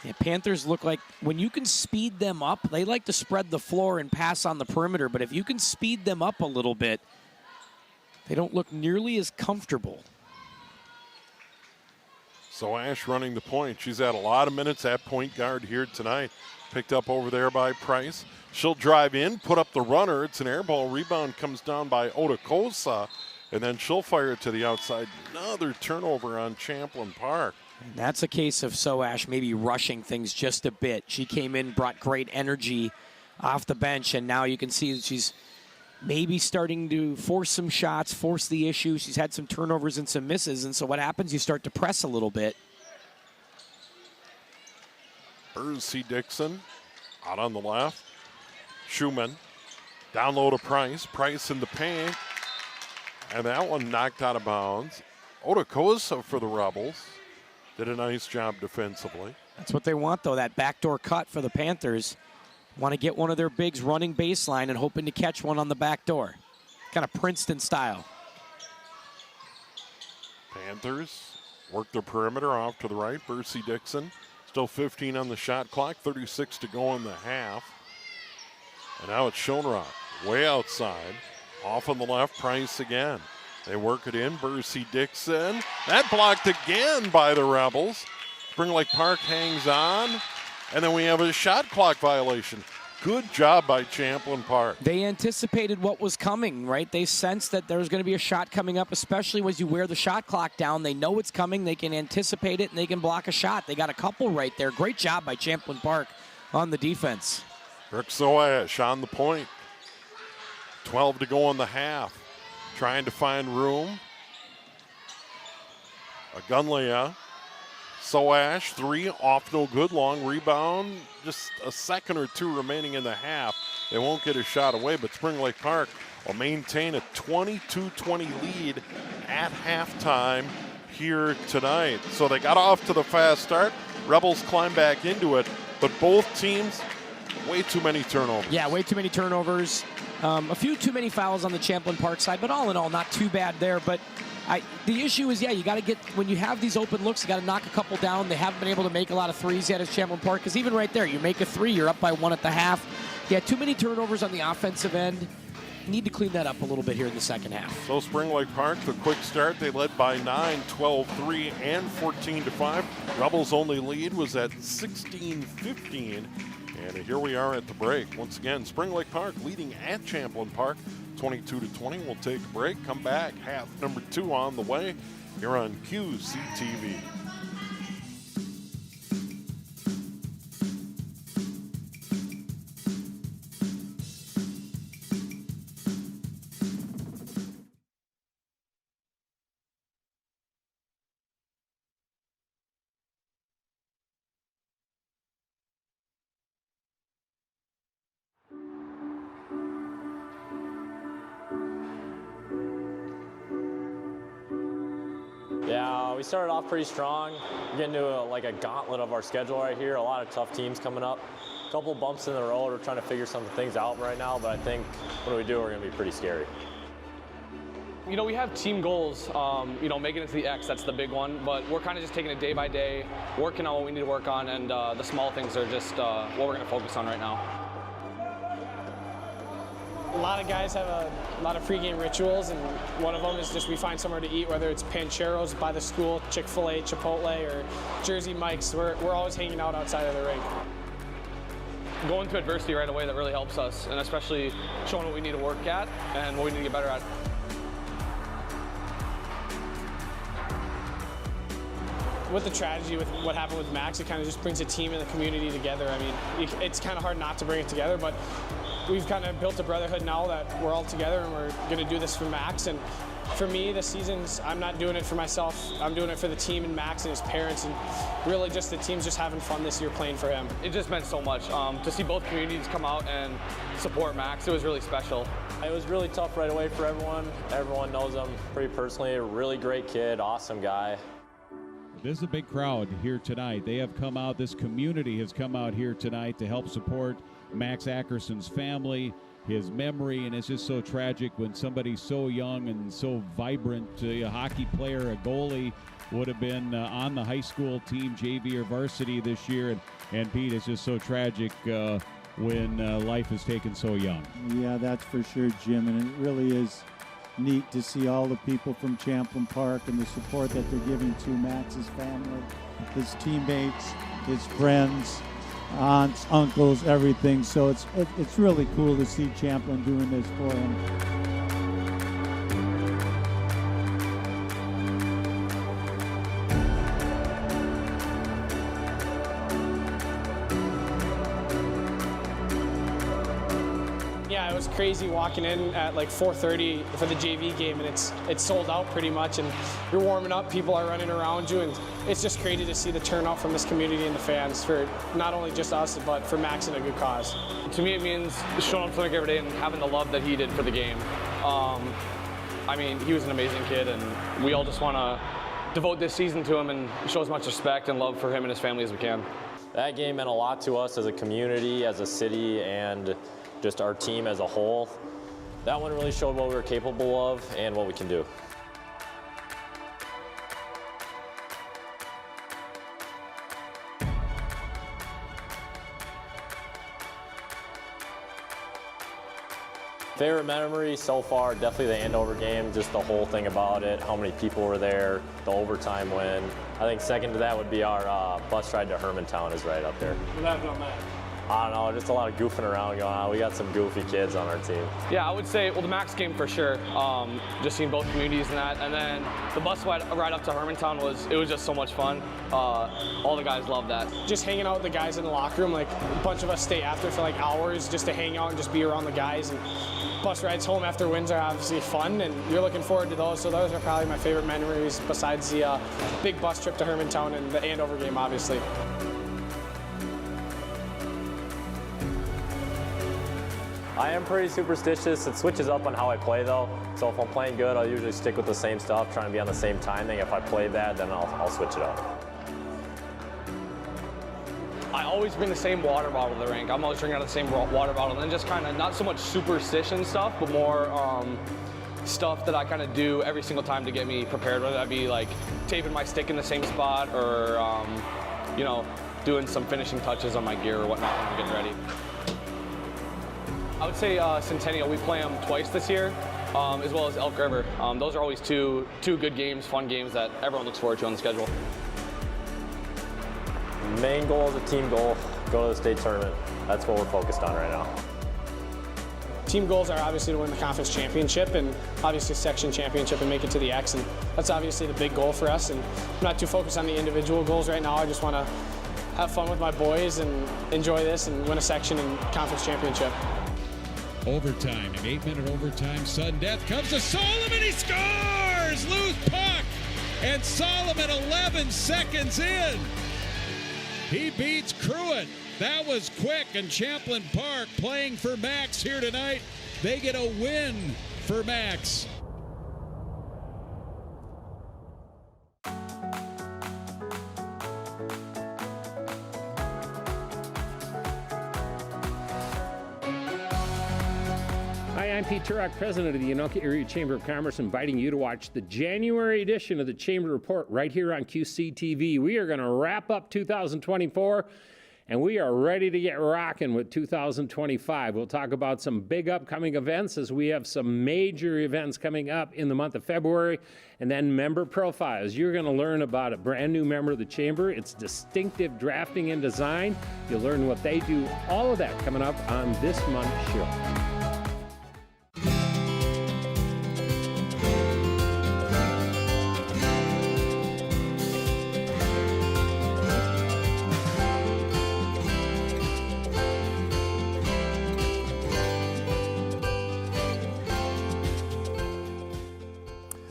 Speaker 2: Yeah, Panthers look like when you can speed them up, they like to spread the floor and pass on the perimeter, but if you can speed them up a little bit, they don't look nearly as comfortable.
Speaker 1: So Ash running the point. She's had a lot of minutes at point guard here tonight. Picked up over there by Price. She'll drive in, put up the runner. It's an air ball. Rebound comes down by Otakosa, and then she'll fire it to the outside. Another turnover on Champlin Park.
Speaker 2: And that's a case of Soash maybe rushing things just a bit. She came in, brought great energy off the bench, and now you can see that she's maybe starting to force some shots, force the issue. She's had some turnovers and some misses, and so what happens? You start to press a little bit.
Speaker 1: C. Dixon out on the left. Schumann down low to Price. Price in the paint, and that one knocked out of bounds. Otakosa for the Rebels. Did a nice job defensively.
Speaker 2: That's what they want, though, that backdoor cut for the Panthers. Want to get one of their bigs running baseline and hoping to catch one on the back door. Kind of Princeton style.
Speaker 1: Panthers work their perimeter off to the right. Bercy Dixon. Still 15 on the shot clock. 36 to go in the half. And now it's Schoenrock. Way outside. Off on the left. Price again. They work it in. Bercy Dixon. That blocked again by the Rebels. Spring Lake Park hangs on. And then we have a shot clock violation. Good job by Champlin Park.
Speaker 2: They anticipated what was coming, right? They sensed that there was going to be a shot coming up, especially as you wear the shot clock down. They know it's coming. They can anticipate it, and they can block a shot. They got a couple right there. Great job by Champlin Park on the defense.
Speaker 1: Brooke Soash on the point. 12 to go in the half. Trying to find room. Agunlea. Soash, 3, off no good, long rebound. Just a second or two remaining in the half. They won't get a shot away, but Spring Lake Park will maintain a 22-20 lead at halftime here tonight. So they got off to the fast start. Rebels climb back into it, but both teams, way too many turnovers.
Speaker 2: Yeah, way too many turnovers. A few too many fouls on the Champlin Park side, but all in all, not too bad there. But the issue is, you got to get, when you have these open looks, you got to knock a couple down. They haven't been able to make a lot of threes yet as Champlin Park, because even right there, you make a three, you're up by 1 at the half. Yeah, too many turnovers on the offensive end. Need to clean that up a little bit here in the second half.
Speaker 1: So Spring Lake Park, the quick start, they led by 9, 12-3, and 14-5. Rebels' only lead was at 16-15. And here we are at the break. Once again, Spring Lake Park leading at Champlin Park, 22-20. We'll take a break, come back, half number 2 on the way here on QCTV.
Speaker 3: Yeah, we started off pretty strong. We're getting to a gauntlet of our schedule right here. A lot of tough teams coming up. A couple bumps in the road. We're trying to figure some things out right now, but I think when we do, we're going to be pretty scary.
Speaker 4: You know, we have team goals, making it to the X, that's the big one, but we're kind of just taking it day by day, working on what we need to work on, and the small things are just what we're going to focus on right now.
Speaker 5: A lot of guys have a lot of pregame rituals, and one of them is just we find somewhere to eat, whether it's Pancheros by the school, Chick-fil-A, Chipotle, or Jersey Mike's. We're always hanging out outside of the rink.
Speaker 4: Going to adversity right away, that really helps us, and especially showing what we need to work at and what we need to get better at.
Speaker 5: With the tragedy with what happened with Max, it kind of just brings a team and the community together. I mean, it's kind of hard not to bring it together, but we've kind of built a brotherhood now that we're all together and we're going to do this for Max. And for me, the seasons, I'm not doing it for myself. I'm doing it for the team and Max and his parents, and really just the team's just having fun this year playing for him.
Speaker 4: It just meant so much. To see both communities come out and support Max, it was really special.
Speaker 3: It was really tough right away for everyone. Everyone knows him pretty personally. A really great kid, awesome guy.
Speaker 6: This is a big crowd here tonight. They have come out, this community has come out here tonight to help support Max Ackerson's family, his memory, and it's just so tragic when somebody so young and so vibrant, a hockey player, a goalie, would have been on the high school team, JV or varsity this year. And Pete, it's just so tragic when life is taken so young.
Speaker 7: Yeah, that's for sure, Jim, and it really is neat to see all the people from Champlin Park and the support that they're giving to Max's family, his teammates, his friends, aunts, uncles, everything. So it's really cool to see Champlin doing this for him.
Speaker 5: Yeah, it was crazy walking in at like 4:30 for the JV game, and it's sold out pretty much, and you're warming up, people are running around you, and it's just crazy to see the turnout from this community and the fans for not only just us, but for Max and a good cause.
Speaker 4: To me, it means showing up every day and having the love that he did for the game. I mean, he was an amazing kid, and we all just want to devote this season to him and show as much respect and love for him and his family as we can.
Speaker 3: That game meant a lot to us as a community, as a city, and just our team as a whole. That one really showed what we were capable of and what we can do. Favorite memory so far, definitely the Andover game, just the whole thing about it, how many people were there, the overtime win. I think second to that would be our bus ride to Hermantown is right up there.
Speaker 5: We're laughing on that.
Speaker 3: I don't know, just a lot of goofing around going on. We got some goofy kids on our team.
Speaker 4: Yeah, I would say, well, the Max game for sure. Just seeing both communities and that. And then the bus ride up to Hermantown was just so much fun. All the guys loved that.
Speaker 5: Just hanging out with the guys in the locker room, like a bunch of us stay after for like hours just to hang out and just be around the guys. And bus rides home after wins are obviously fun, and you're looking forward to those. So those are probably my favorite memories besides the big bus trip to Hermantown and the Andover game, obviously.
Speaker 3: I am pretty superstitious. It switches up on how I play though. So if I'm playing good, I'll usually stick with the same stuff, trying to be on the same timing. If I play bad, then I'll switch it up.
Speaker 4: I always bring the same water bottle to the rink. I'm always drinking out of the same water bottle, and then just kind of not so much superstition stuff, but more stuff that I kind of do every single time to get me prepared, whether that be like taping my stick in the same spot or, you know, doing some finishing touches on my gear or whatnot when I'm getting ready. I would say Centennial, we play them twice this year, as well as Elk River. Those are always two good games, fun games that everyone looks forward to on the schedule.
Speaker 3: Main goal is a team goal, go to the state tournament. That's what we're focused on right now.
Speaker 5: Team goals are obviously to win the conference championship and obviously section championship and make it to the X, and that's obviously the big goal for us. And I'm not too focused on the individual goals right now. I just want to have fun with my boys and enjoy this and win a section and conference championship.
Speaker 6: Overtime, an 8-minute overtime, sudden death comes to Solomon, he scores! Loose puck, and Solomon 11 seconds in. He beats Cruitt. That was quick, and Champlin Park playing for Max here tonight. They get a win for Max.
Speaker 8: Hi, I'm Pete Turok, president of the Anoka Area Chamber of Commerce, inviting you to watch the January edition of the Chamber Report right here on QCTV. We are going to wrap up 2024, and we are ready to get rocking with 2025. We'll talk about some big upcoming events as we have some major events coming up in the month of February, and then member profiles. You're going to learn about a brand new member of the Chamber, its distinctive drafting and design. You'll learn what they do, all of that coming up on this month's show.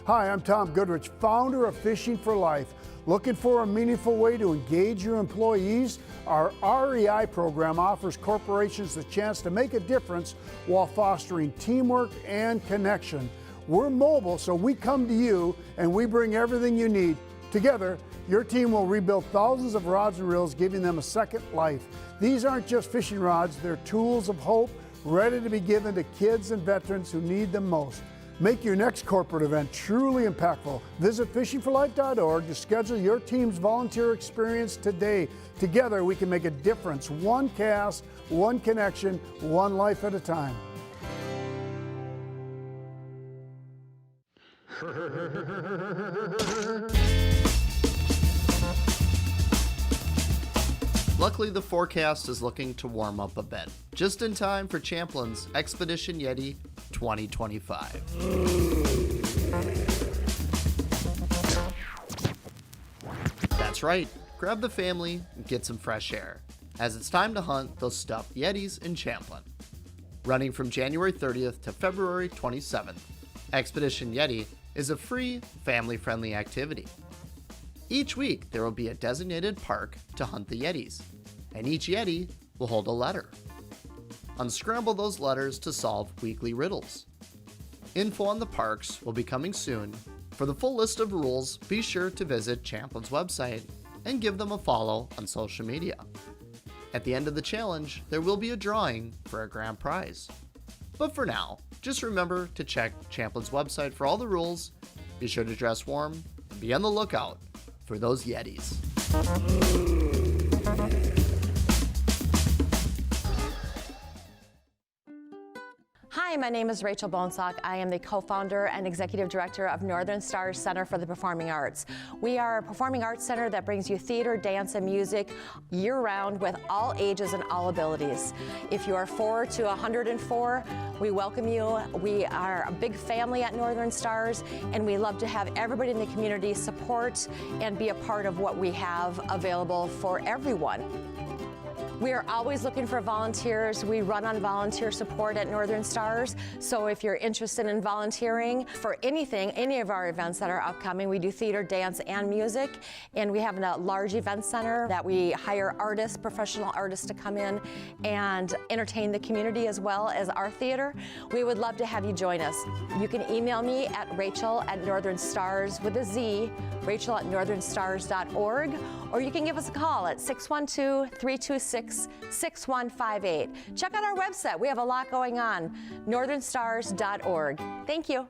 Speaker 9: Hi, I'm Tom Goodrich, founder of Fishing for Life. Looking for a meaningful way to engage your employees? Our REI program offers corporations the chance to make a difference while fostering teamwork and connection. We're mobile, so we come to you and we bring everything you need. Together, your team will rebuild thousands of rods and reels, giving them a second life. These aren't just fishing rods, they're tools of hope, ready to be given to kids and veterans who need them most. Make your next corporate event truly impactful. Visit fishingforlife.org to schedule your team's volunteer experience today. Together, we can make a difference. One cast, one connection, one life at a time.
Speaker 10: Luckily, the forecast is looking to warm up a bit, just in time for Champlin's Expedition Yeti 2025. That's right, grab the family and get some fresh air, as it's time to hunt those stuffed Yetis in Champlin. Running from January 30th to February 27th, Expedition Yeti is a free, family-friendly activity. Each week, there will be a designated park to hunt the Yetis, and each Yeti will hold a letter. Unscramble those letters to solve weekly riddles. Info on the parks will be coming soon. For the full list of rules, be sure to visit Champlin's website and give them a follow on social media. At the end of the challenge, there will be a drawing for a grand prize. But for now, just remember to check Champlin's website for all the rules, be sure to dress warm, and be on the lookout for those Yetis.
Speaker 11: Hi, Hi, my name is Rachel Bonesock. I am the co-founder and executive director of Northern Stars Center for the Performing Arts. We are a performing arts center that brings you theater, dance, and music year-round with all ages and all abilities. If you are 4 to 104, we welcome you. We are a big family at Northern Stars, and we love to have everybody in the community support and be a part of what we have available for everyone. We are always looking for volunteers. We run on volunteer support at Northern Stars. So if you're interested in volunteering for anything, any of our events that are upcoming, we do theater, dance, and music. And we have a large event center that we hire artists, professional artists to come in and entertain the community as well as our theater. We would love to have you join us. You can email me at Rachel@NorthernStars with a Z, Rachel@northernstars.org, or you can give us a call at 612-326-6158. Check out our website. We have a lot going on, northernstars.org. Thank you.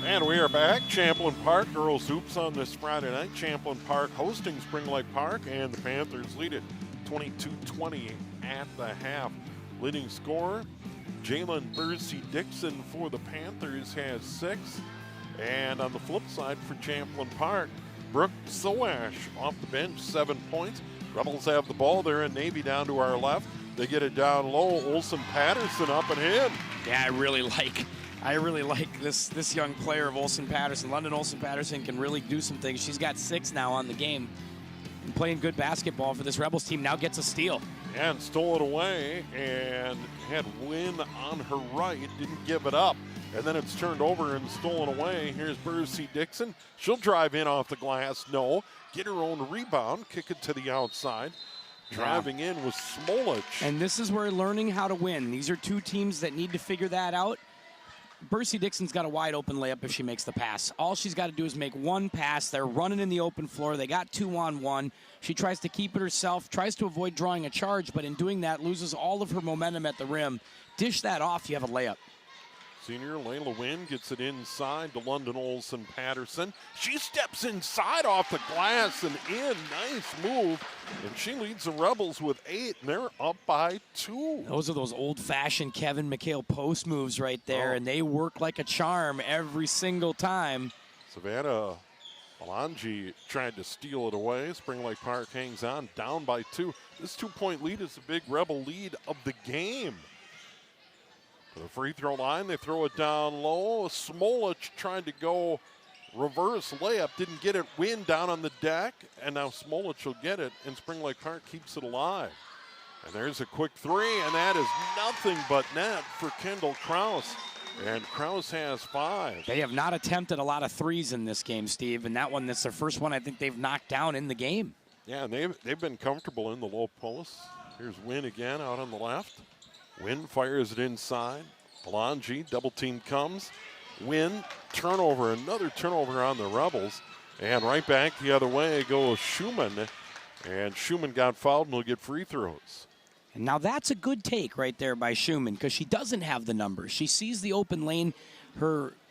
Speaker 1: And we are back. Champlin Park girls hoops on this Friday night. Champlin Park hosting Spring Lake Park, and the Panthers lead it 22-20 at the half. Leading scorer, Jalen Bursey-Dixon for the Panthers has 6. And on the flip side for Champlin Park, Brooke Soash off the bench, 7 points. Rebels have the ball there, and Navy down to our left. They get it down low. Olsen Patterson up and in.
Speaker 2: Yeah, I really like this young player of Olsen Patterson. London Olsen Patterson can really do some things. She's got 6 now on the game and playing good basketball for this Rebels team. Now gets a steal.
Speaker 1: And stole it away and had Wynn on her right. Didn't give it up. And then it's turned over and stolen away. Here's Bursey-Dixon. She'll drive in off the glass. No. Get her own rebound. Kick it to the outside. Driving in was Smolich.
Speaker 2: And this is where learning how to win. These are two teams that need to figure that out. Bursey-Dixon's got a wide open layup if she makes the pass. All she's got to do is make one pass. They're running in the open floor. They got 2-on-1. She tries to keep it herself, tries to avoid drawing a charge, but in doing that, loses all of her momentum at the rim. Dish that off, you have a layup.
Speaker 1: Senior Layla Wynn gets it inside to London Olsen Patterson. She steps inside off the glass and in. Nice move. And she leads the Rebels with 8, and they're up by 2.
Speaker 2: Those are those old-fashioned Kevin McHale post moves right there, and they work like a charm every single time.
Speaker 1: Savannah Alangi tried to steal it away. Spring Lake Park hangs on, down by 2. This 2-point lead is the big Rebel lead of the game. To the free throw line, they throw it down low. Smolich tried to go reverse layup, didn't get it. Win down on the deck, and now Smolich will get it, and Spring Lake Park keeps it alive. And there's a quick 3, and that is nothing but net for Kendall Kraus. And Kraus has 5.
Speaker 2: They have not attempted a lot of threes in this game, Steve, and that one, that's their first one I think they've knocked down in the game.
Speaker 1: Yeah, and they've been comfortable in the low post. Here's Wynn again out on the left. Wynn fires it inside. Alangi, double team comes. Wynn, turnover, another turnover on the Rebels. And right back the other way goes Schumann. And Schumann got fouled and will get free throws.
Speaker 2: And now that's a good take right there by Schumann because she doesn't have the numbers. She sees the open lane.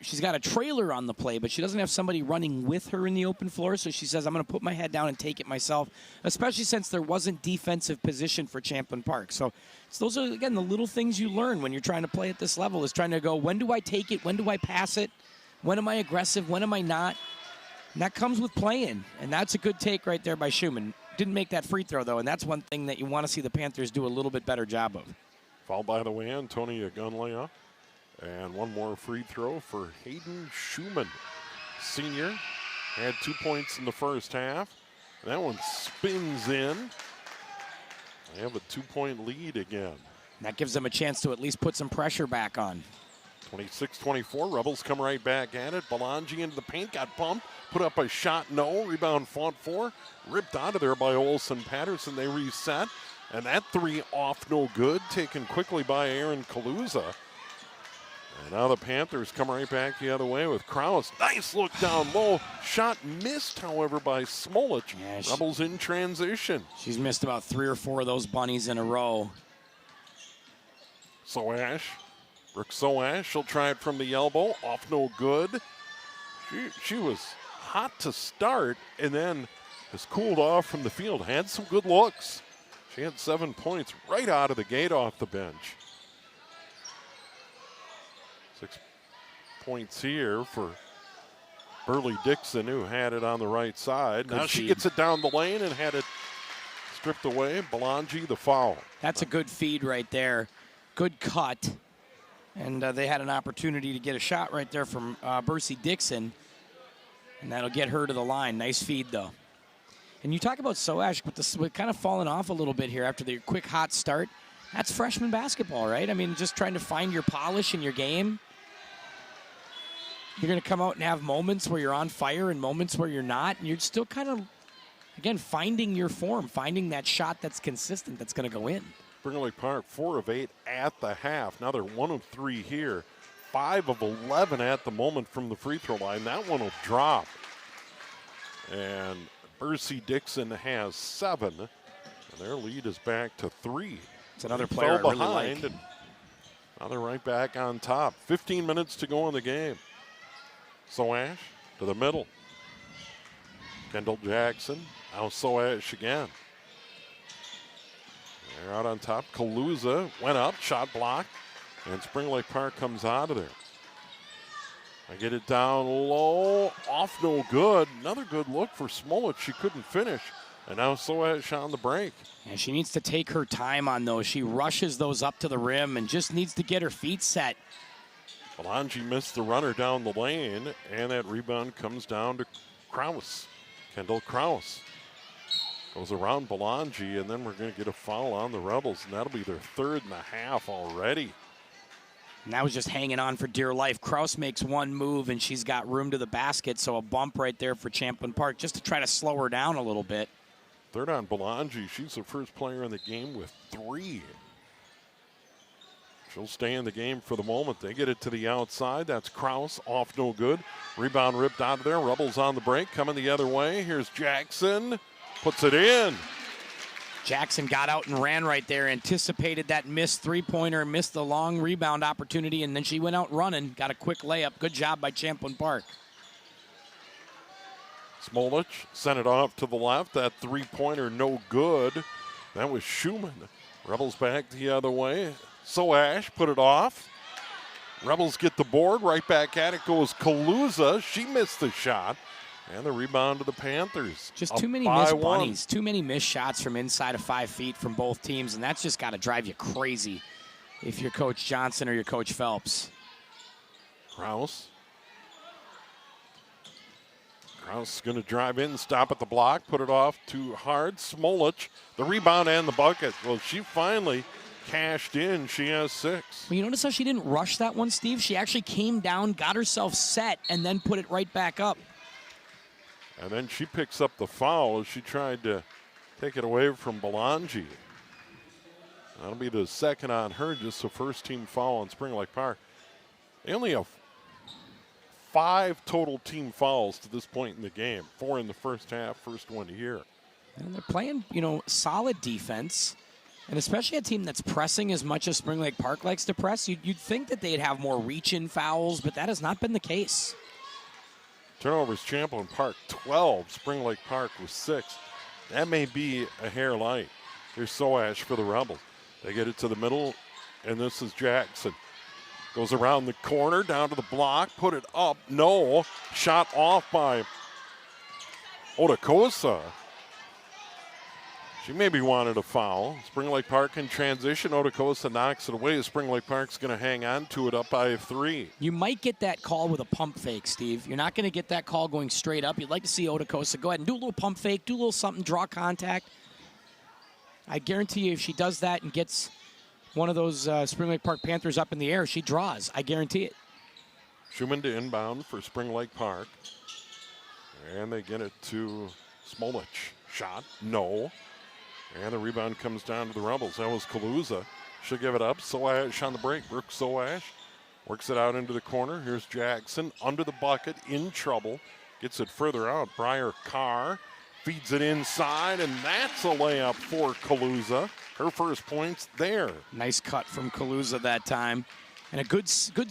Speaker 2: She's got a trailer on the play, but she doesn't have somebody running with her in the open floor. So she says, I'm going to put my head down and take it myself, especially since there wasn't defensive position for Champlin Park. So those are, again, the little things you learn when you're trying to play at this level is trying to go, when do I take it? When do I pass it? When am I aggressive? When am I not? And that comes with playing. And that's a good take right there by Schumann. Didn't make that free throw, though, and that's one thing that you want to see the Panthers do a little bit better job of.
Speaker 1: Fouled by the way, Antonia Gunlea. And one more free throw for Hayden Schumann. Senior had 2 points in the first half. That one spins in. They have a 2-point lead again.
Speaker 2: That gives them a chance to at least put some pressure back on.
Speaker 1: 26-24, Rebels come right back at it. Belangi into the paint, got bumped, put up a shot, no. Rebound fought for, ripped out of there by Olsen Patterson. They reset, and that 3 off no good, taken quickly by Aaron Kaluza. And now the Panthers come right back the other way with Kraus. Nice look down low. Shot missed, however, by Smolich. Yeah, Rebels in transition.
Speaker 2: She's missed about 3 or 4 of those bunnies in a row.
Speaker 1: Soash. Brooke Soash, she'll try it from the elbow. Off no good. She was hot to start and then has cooled off from the field. Had some good looks. She had 7 points right out of the gate off the bench. 6 points here for Burley Dixon, who had it on the right side.
Speaker 2: Good
Speaker 1: now she
Speaker 2: feed.
Speaker 1: gets it down the lane and had it stripped away. Belangi, the foul.
Speaker 2: That's a good feed right there. Good cut. And they had an opportunity to get a shot right there from Bercy Dixon. And that'll get her to the line. Nice feed, though. And you talk about Soash, but with kind of falling off a little bit here after the quick hot start. That's freshman basketball, right? I mean, just trying to find your polish in your game. You're going to come out and have moments where you're on fire and moments where you're not. And you're still kind of, again, finding your form, finding that shot that's consistent that's going to go in.
Speaker 1: Spring Lake Park, 4 of 8 at the half. Now they're 1 of 3 here. 5 of 11 at the moment from the free throw line. That one will drop. And Bercy Dixon has 7. And their lead is back to 3.
Speaker 2: It's another
Speaker 1: They
Speaker 2: player
Speaker 1: fell
Speaker 2: I really
Speaker 1: behind,
Speaker 2: like.
Speaker 1: and now they're right back on top. 15 minutes to go in the game. Soash to the middle. Kendall Jackson. Now Soash again. They're out on top. Kaluza went up, shot blocked, and Spring Lake Park comes out of there. I get it down low, off no good. Another good look for Smollett. She couldn't finish. And now Soash on the break.
Speaker 2: And she needs to take her time on those. She rushes those up to the rim and just needs to get her feet set.
Speaker 1: Belangi missed the runner down the lane, and that rebound comes down to Kraus. Kendall Kraus goes around Belangi, and then we're going to get a foul on the Rebels, and that'll be their 3rd and a half already.
Speaker 2: And that was just hanging on for dear life. Kraus makes one move, and she's got room to the basket, so a bump right there for Champlin Park just to try to slow her down a little bit.
Speaker 1: 3rd on Belangi. She's the first player in the game with 3. She'll stay in the game for the moment. They get it to the outside. That's Kraus, off no good. Rebound ripped out of there. Rebels on the break, coming the other way. Here's Jackson, puts it in.
Speaker 2: Jackson got out and ran right there, anticipated that missed three-pointer, missed the long rebound opportunity, and then she went out running, got a quick layup. Good job by Champlin Park.
Speaker 1: Smolich sent it off to the left. That three-pointer no good. That was Schumann. Rebels back the other way. Soash put it off. Rebels get the board. Right back at it goes Kaluza. She missed the shot. And the rebound to the Panthers.
Speaker 2: Just too many missed bunnies. Too many missed shots from inside of 5 feet from both teams, and that's just got to drive you crazy if you're Coach Johnson or you're Coach Phelps.
Speaker 1: Kraus going to drive in, stop at the block, put it off too hard. Smolich, the rebound and the bucket. Well, she finally cashed in. She has 6.
Speaker 2: Well, you notice how she didn't rush that one, Steve? She actually came down, got herself set, and then put it right back up.
Speaker 1: And then she picks up the foul as she tried to take it away from Belangi. That'll be the 2nd on her, just the 1st team foul on Spring Lake Park. They only have 5 total team fouls to this point in the game. 4 in the first half, first one here.
Speaker 2: And they're playing, solid defense. And especially a team that's pressing as much as Spring Lake Park likes to press, you'd think that they'd have more reach-in fouls, but that has not been the case.
Speaker 1: Turnovers, Champlin Park 12, Spring Lake Park was 6. That may be a hair light. Here's Soash for the Rebels. They get it to the middle, and this is Jackson. Goes around the corner, down to the block, put it up. No. Shot off by Otakosa. She maybe wanted a foul. Spring Lake Park in transition. Otakosa knocks it away. Spring Lake Park's going to hang on to it up by 3.
Speaker 2: You might get that call with a pump fake, Steve. You're not going to get that call going straight up. You'd like to see Otakosa go ahead and do a little pump fake, do a little something, draw contact. I guarantee you if she does that and gets one of those Spring Lake Park Panthers up in the air, she draws. I guarantee it.
Speaker 1: Schumann to inbound for Spring Lake Park. And they get it to Smolich. Shot, no. And the rebound comes down to the Rebels. That was Kaluza. She'll give it up. Soash on the break. Brooke Soash works it out into the corner. Here's Jackson under the bucket, in trouble. Gets it further out. Briar Carr feeds it inside, and that's a layup for Kaluza. Her first points there.
Speaker 2: Nice cut from Kaluza that time. And a good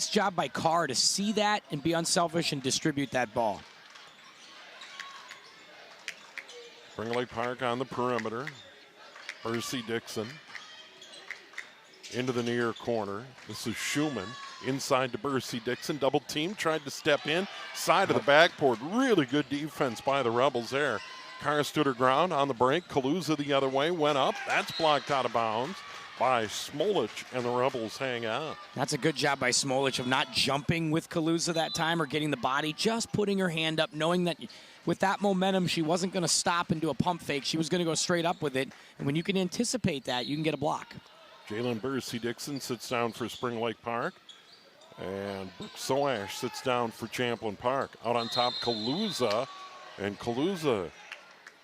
Speaker 2: job by Carr to see that and be unselfish and distribute that ball.
Speaker 1: Spring Lake Park on the perimeter. Percy Dixon into the near corner. This is Schumann inside to Percy Dixon. Double team, tried to step in. Side of the backboard. Really good defense by the Rebels there. Carr stood her ground on the break. Kaluza the other way, went up. That's blocked out of bounds by Smolich, and the Rebels hang out.
Speaker 2: That's a good job by Smolich of not jumping with Kaluza that time or getting the body, just putting her hand up, knowing that with that momentum, she wasn't going to stop and do a pump fake. She was going to go straight up with it, and when you can anticipate that, you can get a block.
Speaker 1: Jalen Percy Dixon sits down for Spring Lake Park, and Brooke Soash sits down for Champlin Park. Out on top, Kaluza, and Kaluza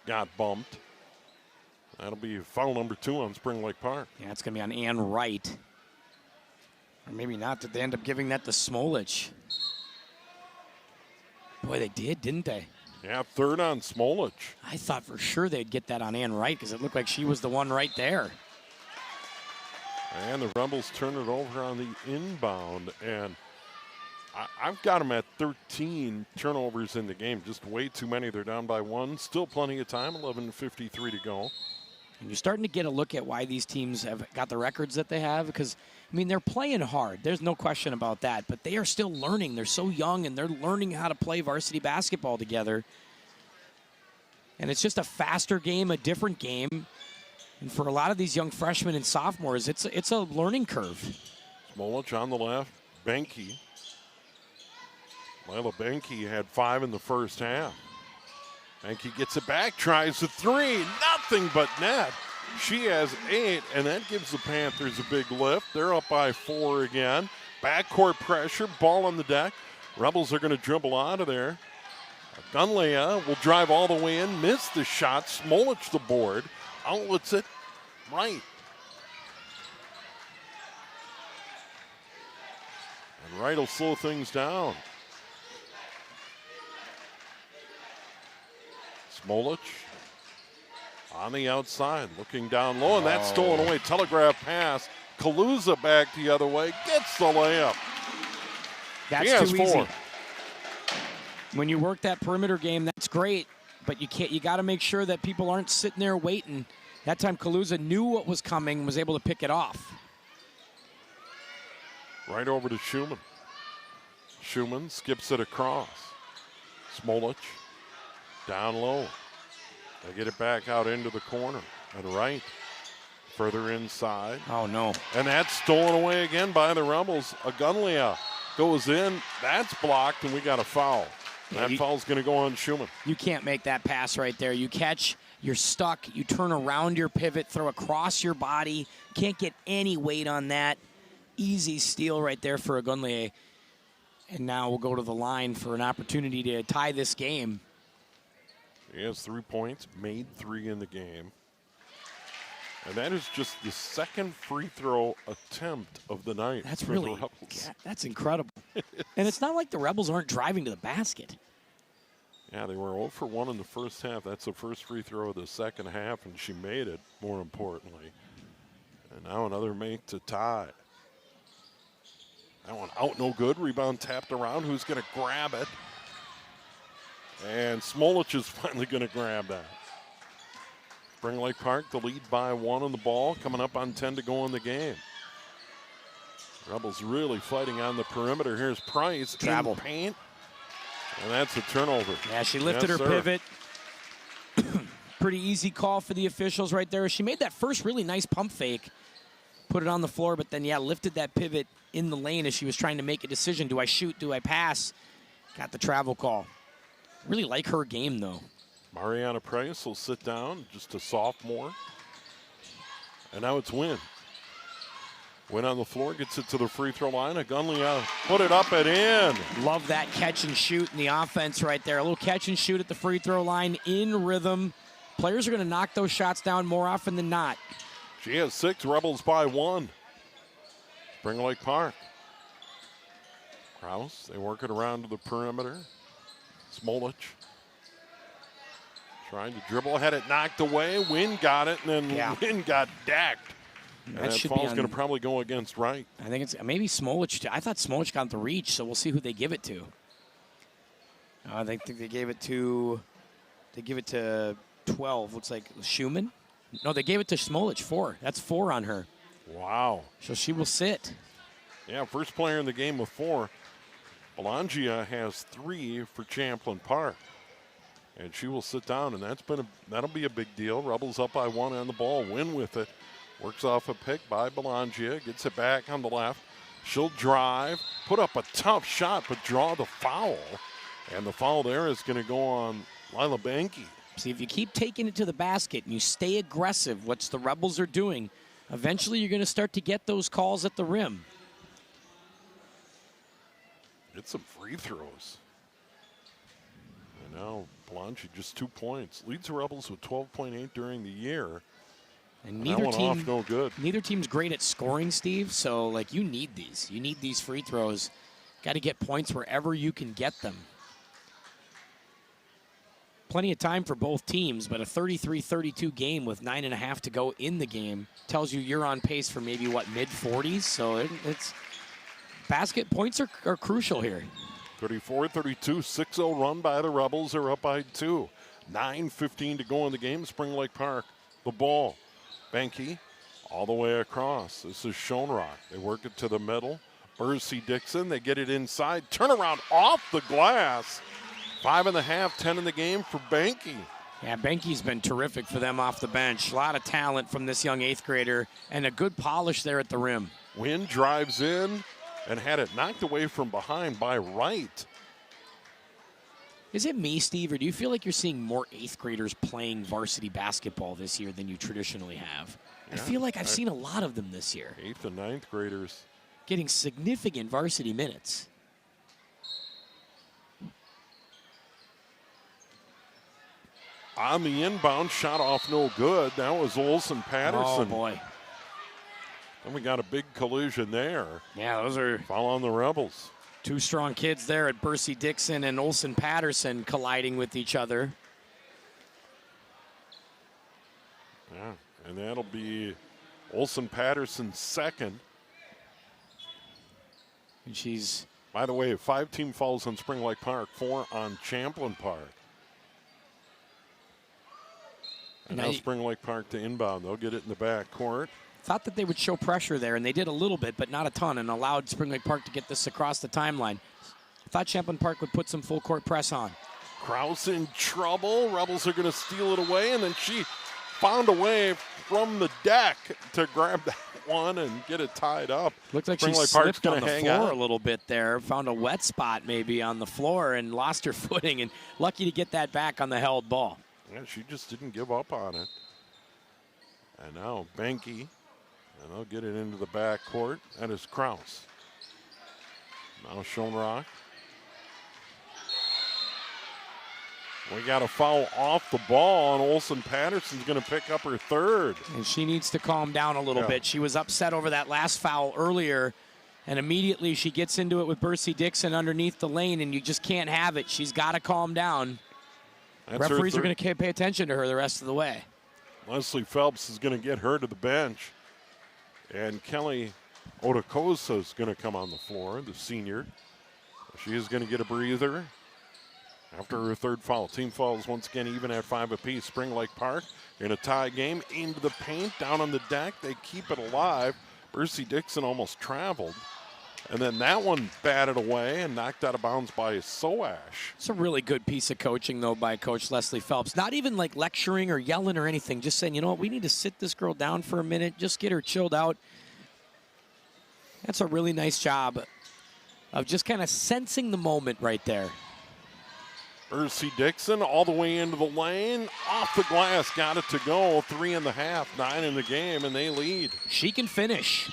Speaker 1: got bumped. That'll be foul number 2 on Spring Lake Park.
Speaker 2: Yeah, it's going to be on Ann Wright. Or maybe not. Did they end up giving that to Smolich? Boy, they did, didn't they?
Speaker 1: Yeah, 3rd on Smolich.
Speaker 2: I thought for sure they'd get that on Ann Wright because it looked like she was the one right there.
Speaker 1: And the Rebels turn it over on the inbound. And I've got them at 13 turnovers in the game. Just way too many. They're down by 1. Still plenty of time. 11:53 to go.
Speaker 2: And you're starting to get a look at why these teams have got the records that they have because, I mean, they're playing hard. There's no question about that. But they are still learning. They're so young, and they're learning how to play varsity basketball together. And it's just a faster game, a different game. And for a lot of these young freshmen and sophomores, it's a learning curve.
Speaker 1: Smolich on the left. Benke. Lila Benke had 5 in the first half. Benke gets it back, tries the 3. Nothing but net. She has 8, and that gives the Panthers a big lift. They're up by 4 again. Backcourt pressure, ball on the deck. Rebels are going to dribble out of there. Gunlea will drive all the way in, miss the shot. Smolich the board. Outlets it right. And Wright will slow things down. Smolich on the outside, looking down low, and that's stolen away. Telegraph pass. Kaluza back the other way, gets the layup.
Speaker 2: That's too
Speaker 1: 4.
Speaker 2: easy. When you work that perimeter game, that's great, but you got to make sure that people aren't sitting there waiting. That time Kaluza knew what was coming, was able to pick it off.
Speaker 1: Right over to Schumann. Schumann skips it across. Smolich down low. They get it back out into the corner. And right, further inside.
Speaker 2: Oh, no.
Speaker 1: And that's stolen away again by the Rebels. Gunlea goes in. That's blocked, and we got a foul.
Speaker 2: Yeah,
Speaker 1: that foul's going to go on Schumann.
Speaker 2: You can't make that pass right there. You catch, you're stuck, you turn around your pivot, throw across your body. Can't get any weight on that. Easy steal right there for Gunlea. And now we'll go to the line for an opportunity to tie this game.
Speaker 1: He has 3 points, made 3 in the game. And that is just the second free throw attempt of the night.
Speaker 2: That's
Speaker 1: for
Speaker 2: really,
Speaker 1: the Rebels.
Speaker 2: that's incredible. And it's not like the Rebels aren't driving to the basket.
Speaker 1: Yeah, they were 0 for 1 in the first half. That's the first free throw of the second half, and she made it, more importantly. And now another make to tie. That one out, no good. Rebound tapped around. Who's going to grab it? And Smolich is finally going to grab that. Spring Lake Park, the lead by 1 on the ball, coming up on 10 to go in the game. Rebels really fighting on the perimeter. Here's Price.
Speaker 2: Travel.
Speaker 1: In paint. And that's a turnover.
Speaker 2: Yeah, she lifted her pivot. Pretty easy call for the officials right there. She made that first really nice pump fake, put it on the floor, but then, yeah, lifted that pivot in the lane as she was trying to make a decision. Do I shoot? Do I pass? Got the travel call. Really like her game, though.
Speaker 1: Mariana Price will sit down, just a sophomore. And now it's Wynn. Wynn on the floor, gets it to the free throw line. Gunlea put it up and in.
Speaker 2: Love that catch and shoot in the offense right there. A little catch and shoot at the free throw line in rhythm. Players are going to knock those shots down more often than not.
Speaker 1: She has 6, Rebels by 1. Spring Lake Park. Krause, they work it around to the perimeter. Smolich trying to dribble, had it knocked away. Wynn got it, and then Wynn got dacked. And that foul's going to probably go against Wright.
Speaker 2: I think it's maybe Smolich. I thought Smolich got the reach, so we'll see who they give it to. I think they gave it to. They give it to 12. Looks like Schumann. No, they gave it to Smolich, 4. That's 4 on her.
Speaker 1: Wow.
Speaker 2: So she will sit.
Speaker 1: Yeah, first player in the game with 4. Belangia has 3 for Champlin Park. And she will sit down, and that'll be a big deal. Rebels up by 1 on the ball, win with it. Works off a pick by Belangia, gets it back on the left. She'll drive, put up a tough shot, but draw the foul. And the foul there is going to go on Lila Banky.
Speaker 2: See, if you keep taking it to the basket and you stay aggressive, what the Rebels are doing, eventually you're going to start to get those calls at the rim.
Speaker 1: Get some free throws. And now Belangia just 2 points. Leads the Rebels with 12.8 during the year.
Speaker 2: And
Speaker 1: that went off no good.
Speaker 2: Neither team's great at scoring, Steve, so like you need these. You need these free throws. Got to get points wherever you can get them. Plenty of time for both teams, but a 33-32 game with 9.5 to go in the game tells you you're on pace for maybe, mid-40s? So it's basket points are crucial here.
Speaker 1: 34-32, 6-0 run by the Rebels. Are up by 2. 9:15 to go in the game. Spring Lake Park, the ball. Banky all the way across. This is Schoenrock. They work it to the middle. Bercy Dixon, they get it inside. Turnaround off the glass. 5.5, 10 in the game for Banky.
Speaker 2: Yeah, Banky's been terrific for them off the bench. A lot of talent from this young 8th grader and a good polish there at the rim.
Speaker 1: Wynn drives in and had it knocked away from behind by Wright.
Speaker 2: Is it me, Steve, or do you feel like you're seeing more 8th graders playing varsity basketball this year than you traditionally have? Yeah, I feel like I've seen a lot of them this year.
Speaker 1: 8th and 9th graders.
Speaker 2: Getting significant varsity minutes.
Speaker 1: On the inbound, shot off no good. That was Olsen Patterson.
Speaker 2: Oh, boy.
Speaker 1: And we got a big collision there.
Speaker 2: Yeah, those are...
Speaker 1: Foul on the Rebels.
Speaker 2: 2 strong kids there at Bercy Dixon and Olsen Patterson colliding with each other.
Speaker 1: Yeah, and that'll be Olsen Patterson's second.
Speaker 2: And she's...
Speaker 1: By the way, 5 team fouls on Spring Lake Park, 4 on Champlin Park. And now Spring Lake Park to inbound. They'll get it in the back court.
Speaker 2: Thought that they would show pressure there, and they did a little bit, but not a ton, and allowed Spring Lake Park to get this across the timeline. Thought Champlin Park would put some full court press on.
Speaker 1: Krause in trouble. Rebels are going to steal it away, and then she found a way from the deck to grab that one and get it tied up.
Speaker 2: Looked like
Speaker 1: Spring
Speaker 2: she
Speaker 1: Lake Park's
Speaker 2: slipped on the
Speaker 1: hang
Speaker 2: floor
Speaker 1: on
Speaker 2: a little bit there. Found a wet spot maybe on the floor and lost her footing, and lucky to get that back on the held ball.
Speaker 1: Yeah, she just didn't give up on it. And now Banky, and they'll get it into the back court. That is Krause. Now Schoenrock. We got a foul off the ball, and Olsen Patterson's going to pick up her 3rd.
Speaker 2: And she needs to calm down a little bit. She was upset over that last foul earlier, and immediately she gets into it with Bercy Dixon underneath the lane, and you just can't have it. She's got to calm down. Referees are going to pay attention to her the rest of the way.
Speaker 1: Leslie Phelps is going to get her to the bench. And Kelly Otakosa is going to come on the floor, the senior. She is going to get a breather after her 3rd foul. Team fouls once again even at 5 apiece. Spring Lake Park in a tie game. Into the paint, down on the deck. They keep it alive. Bercy Dixon almost traveled. And then that one batted away and knocked out of bounds by Soash.
Speaker 2: It's a really good piece of coaching, though, by Coach Leslie Phelps. Not even like lecturing or yelling or anything. Just saying, you know what, we need to sit this girl down for a minute. Just get her chilled out. That's a really nice job of just kind of sensing the moment right there.
Speaker 1: Bercy Dixon all the way into the lane. Off the glass, got it to go. 3.5, 9 in the game, and they lead.
Speaker 2: She can finish.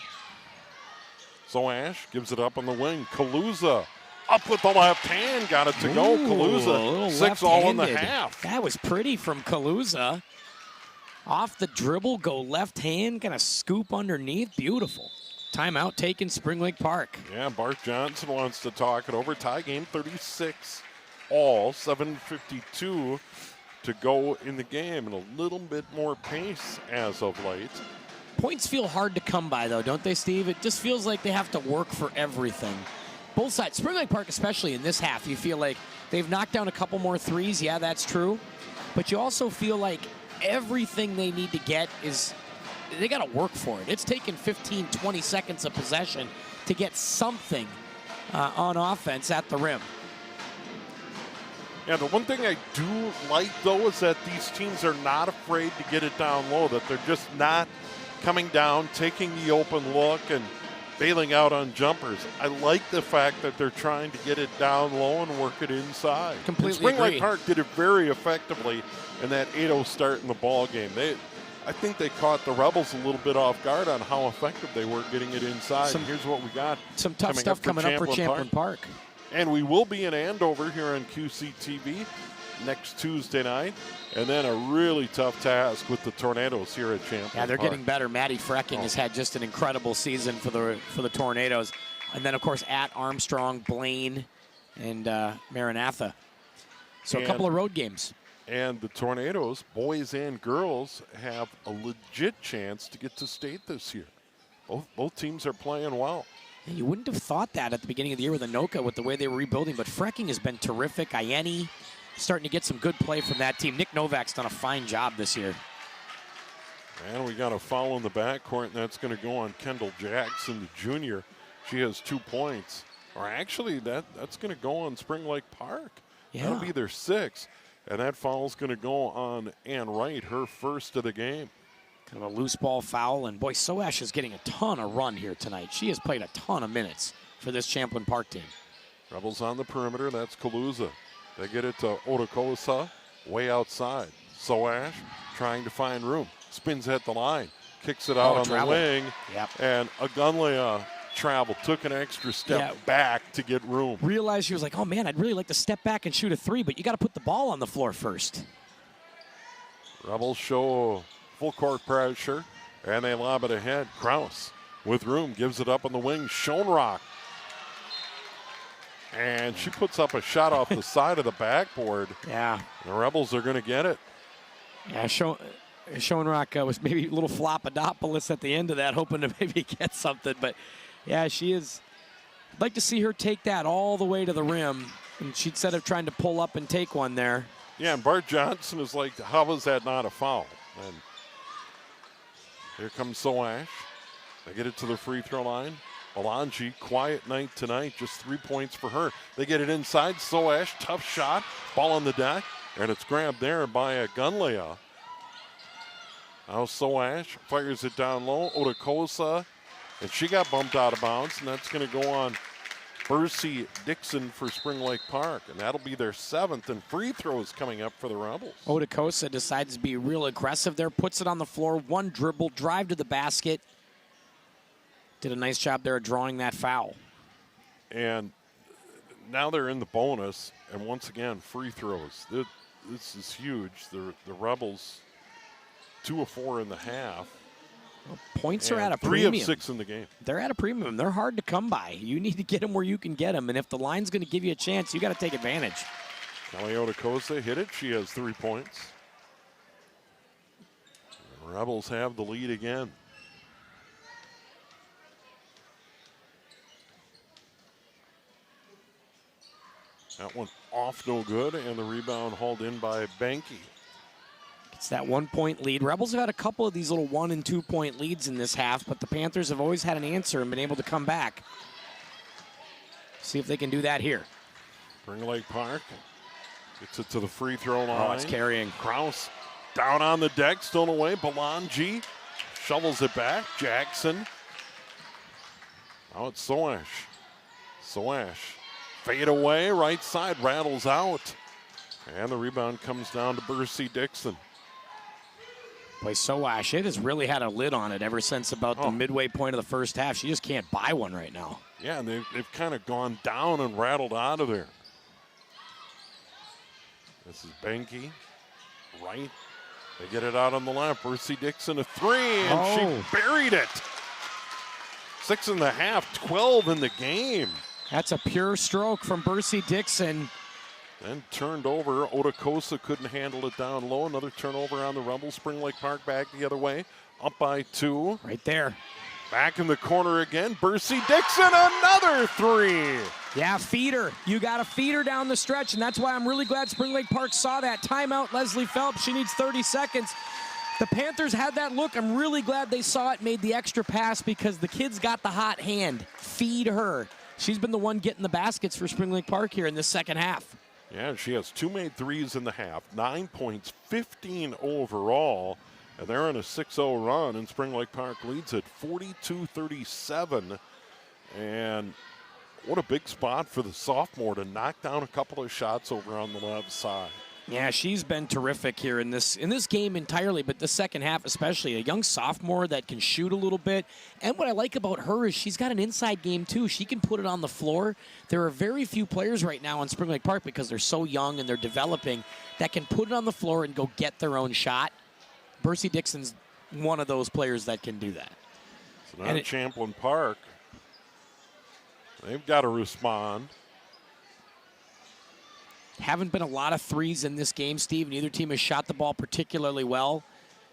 Speaker 1: Soash gives it up on the wing. Kaluza up with the left hand. Got it to go. Kaluza, 6 all in the half.
Speaker 2: That was pretty from Kaluza. Off the dribble, go left hand, kind of scoop underneath. Beautiful. Timeout taken, Spring Lake Park.
Speaker 1: Yeah, Bart Johnson wants to talk it over. Tie game, 36 all. 7:52 to go in the game. And a little bit more pace as of late.
Speaker 2: Points feel hard to come by, though, don't they, Steve? It just feels like they have to work for everything. Both sides, Spring Lake Park especially in this half, you feel like they've knocked down a couple more threes. Yeah, that's true. But you also feel like everything they need to get is they got to work for it. It's taken 15, 20 seconds of possession to get something on offense at the rim.
Speaker 1: Yeah, the one thing I do like, though, is that these teams are not afraid to get it down low, that they're just not coming down, taking the open look, and bailing out on jumpers. I like the fact that they're trying to get it down low and work it inside.
Speaker 2: Completely
Speaker 1: and Spring Lake
Speaker 2: agree.
Speaker 1: Park did it very effectively in that 8-0 start in the ball game. I think they caught the Rebels a little bit off guard on how effective they were getting it inside. And here's what we got.
Speaker 2: Some tough stuff coming up for Champlin Park.
Speaker 1: And we will be in Andover here on QCTV next Tuesday night. And then a really tough task with the Tornadoes here at Champlin
Speaker 2: Yeah, they're
Speaker 1: Park.
Speaker 2: getting better. Maddie Frecking has had just an incredible season for the Tornadoes. And then, of course, at Armstrong, Blaine, and Maranatha. So a couple of road games.
Speaker 1: And the Tornadoes, boys and girls, have a legit chance to get to state this year. Both teams are playing well.
Speaker 2: You wouldn't have thought that at the beginning of the year with Anoka, with the way they were rebuilding, but Frecking has been terrific. Ieni starting to get some good play from that team. Nick Novak's done a fine job this year.
Speaker 1: And we got a foul in the backcourt, and that's going to go on Kendall Jackson, the junior. She has 2 points. Or actually, that's going to go on Spring Lake Park.
Speaker 2: Yeah.
Speaker 1: That'll be their 6th. And that foul's going to go on Ann Wright, her first of the game.
Speaker 2: Kind of a loose ball foul, and boy, Soash is getting a ton of run here tonight. She has played a ton of minutes for this Champlin Park team.
Speaker 1: Rebels on the perimeter, that's Kaluza. They get it to Otakosa, way outside. Soash trying to find room, spins at the line, kicks it out on
Speaker 2: travel.
Speaker 1: the wing,
Speaker 2: Yep.
Speaker 1: and Agunlea traveled, took an extra step back to get room.
Speaker 2: Realized she was like, oh man, I'd really like to step back and shoot a 3, but you got to put the ball on the floor first.
Speaker 1: Rebels show full court pressure, and they lob it ahead. Kraus with room, gives it up on the wing. Schoenrock. And she puts up a shot off the side of the backboard.
Speaker 2: Yeah.
Speaker 1: The Rebels are going to get it.
Speaker 2: Yeah, Schoenrock was maybe a little Floppadopoulos at the end of that, hoping to maybe get something. But, yeah, she is. I'd like to see her take that all the way to the rim. And instead of trying to pull up and take one there.
Speaker 1: Yeah, and Bart Johnson is like, how was that not a foul? And here comes Soash. They get it to the free throw line. Belangi, quiet night tonight, just 3 points for her. They get it inside. Soash, tough shot. Ball on the deck, and it's grabbed there by Agunlea. Now Soash fires it down low. Otakosa, and she got bumped out of bounds, and that's going to go on Bercy Dixon for Spring Lake Park, and that'll be their 7th, and free throws coming up for the Rebels.
Speaker 2: Otakosa decides to be real aggressive there, puts it on the floor, one dribble, drive to the basket. Did a nice job there of drawing that foul.
Speaker 1: And now they're in the bonus, and once again, free throws. This is huge. The Rebels, 2 of 4 in the half.
Speaker 2: Well, points are at a
Speaker 1: 3
Speaker 2: premium.
Speaker 1: 3 of 6 in the game.
Speaker 2: They're at a premium. They're hard to come by. You need to get them where you can get them, and if the line's going to give you a chance, you got to take advantage.
Speaker 1: Kelly Otakosa hit it. She has 3 points. The Rebels have the lead again. That one off no good, and the rebound hauled in by Banky.
Speaker 2: It's that 1 point lead. Rebels have had a couple of these little 1 and 2 point leads in this half, but the Panthers have always had an answer and been able to come back. See if they can do that here.
Speaker 1: Spring Lake Park gets it to the free throw line.
Speaker 2: Oh, it's carrying.
Speaker 1: Kraus down on the deck, stolen away. Belangi shovels it back. Jackson. Now it's Soash. Soash. Fade away, right side, rattles out. And the rebound comes down to Bercy Dixon.
Speaker 2: Boy, Soash, it has really had a lid on it ever since about the midway point of the first half. She just can't buy one right now.
Speaker 1: Yeah, and they've kind of gone down and rattled out of there. This is Banky, right. They get it out on the left. Bercy Dixon, a 3, and she buried it. 6.5, 12 in the game.
Speaker 2: That's a pure stroke from Bercy Dixon.
Speaker 1: Then turned over. Otakosa couldn't handle it down low. Another turnover on the Rebels. Spring Lake Park back the other way. Up by 2.
Speaker 2: Right there.
Speaker 1: Back in the corner again. Bercy Dixon, another three.
Speaker 2: Yeah, feed her. You got to feed her down the stretch, and that's why I'm really glad Spring Lake Park saw that. Timeout, Leslie Phelps. She needs 30 seconds. The Panthers had that look. I'm really glad they saw it, made the extra pass because the kid's got the hot hand. Feed her. She's been the one getting the baskets for Spring Lake Park here in the second half.
Speaker 1: Yeah, she has 2 made threes in the half, 9 points, 15 overall. And they're on a 6-0 run, and Spring Lake Park leads at 42-37. And what a big spot for the sophomore to knock down a couple of shots over on the left side.
Speaker 2: Yeah, she's been terrific here in this game entirely, but the second half especially. A young sophomore that can shoot a little bit. And what I like about her is she's got an inside game too. She can put it on the floor. There are very few players right now in Spring Lake Park because they're so young and they're developing that can put it on the floor and go get their own shot. Bercy Dixon's one of those players that can do that.
Speaker 1: So now Champlin Park, they've got to respond.
Speaker 2: Haven't been a lot of threes in this game, Steve. Neither team has shot the ball particularly well.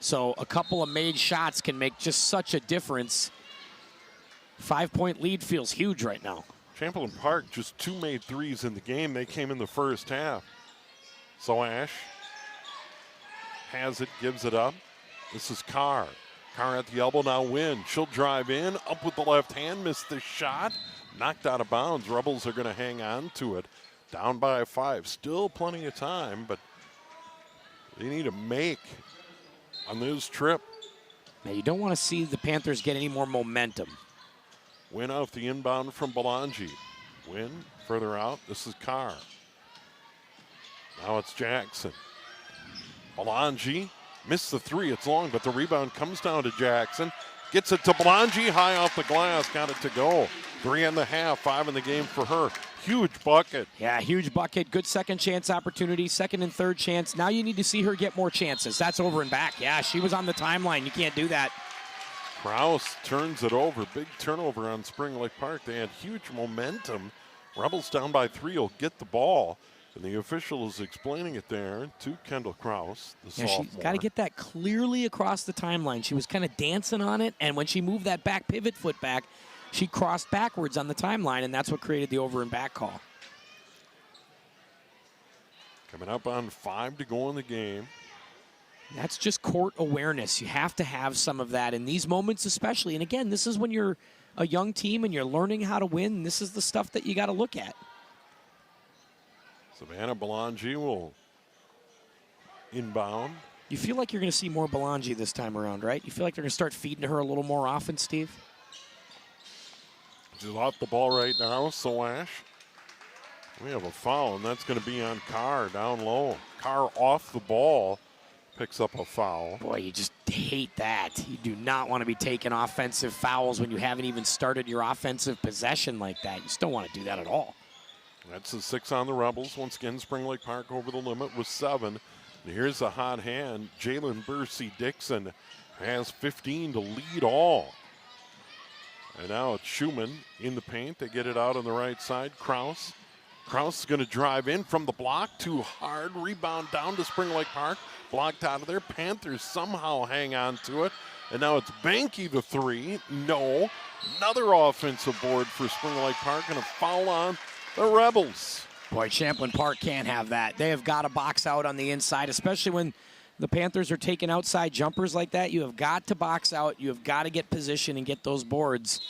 Speaker 2: So a couple of made shots can make just such a difference. 5-point lead feels huge right now.
Speaker 1: Champlin Park just 2 made threes in the game. They came in the first half. So Ash has it, gives it up. This is Carr. Carr at the elbow now Wynn. She'll drive in, up with the left hand, missed the shot. Knocked out of bounds. Rebels are going to hang on to it. Down by 5. Still plenty of time, but they need to make on this trip.
Speaker 2: Now, you don't want to see the Panthers get any more momentum.
Speaker 1: Win off the inbound from Belangi. Win further out. This is Carr. Now it's Jackson. Belangi missed the 3. It's long, but the rebound comes down to Jackson. Gets it to Belangi, high off the glass. Got it to go. 3.5, 5 in the game for her. Huge bucket.
Speaker 2: Yeah, huge bucket. Good second chance opportunity, second and third chance. Now you need to see her get more chances. That's over and back. Yeah, she was on the timeline. You can't do that.
Speaker 1: Krause turns it over. Big turnover on Spring Lake Park. They had huge momentum. Rebels down by 3 will get the ball. And the official is explaining it there to Kendall Krause, the sophomore.
Speaker 2: She's got to get that clearly across the timeline. She was kind of dancing on it, and when she moved that back pivot foot back, she crossed backwards on the timeline, and that's what created the over and back call.
Speaker 1: Coming up on 5 to go in the game.
Speaker 2: That's just court awareness. You have to have some of that in these moments especially. And again, this is when you're a young team and you're learning how to win. This is the stuff that you got to look at.
Speaker 1: Savannah Belangi will inbound.
Speaker 2: You feel like you're going to see more Belangi this time around, right? You feel like they're going to start feeding her a little more often, Steve?
Speaker 1: She's off the ball right now, Soash. We have a foul, and that's going to be on Carr down low. Carr off the ball, picks up a foul.
Speaker 2: Boy, you just hate that. You do not want to be taking offensive fouls when you haven't even started your offensive possession like that. You just don't want to do that at all.
Speaker 1: That's the 6 on the Rebels. Once again, Spring Lake Park over the limit with 7. And here's a hot hand. Jalen Bercy Dixon has 15 to lead all. And now it's Schumann in the paint. They get it out on the right side. Krause. Krause is going to drive in from the block. Too hard. Rebound down to Spring Lake Park. Blocked out of there. Panthers somehow hang on to it. And now it's Banky the 3. No. Another offensive board for Spring Lake Park and a foul on the Rebels.
Speaker 2: Boy, Champlin Park can't have that. They have got to box out on the inside, especially when the Panthers are taking outside jumpers like that. You have got to box out. You have got to get position and get those boards.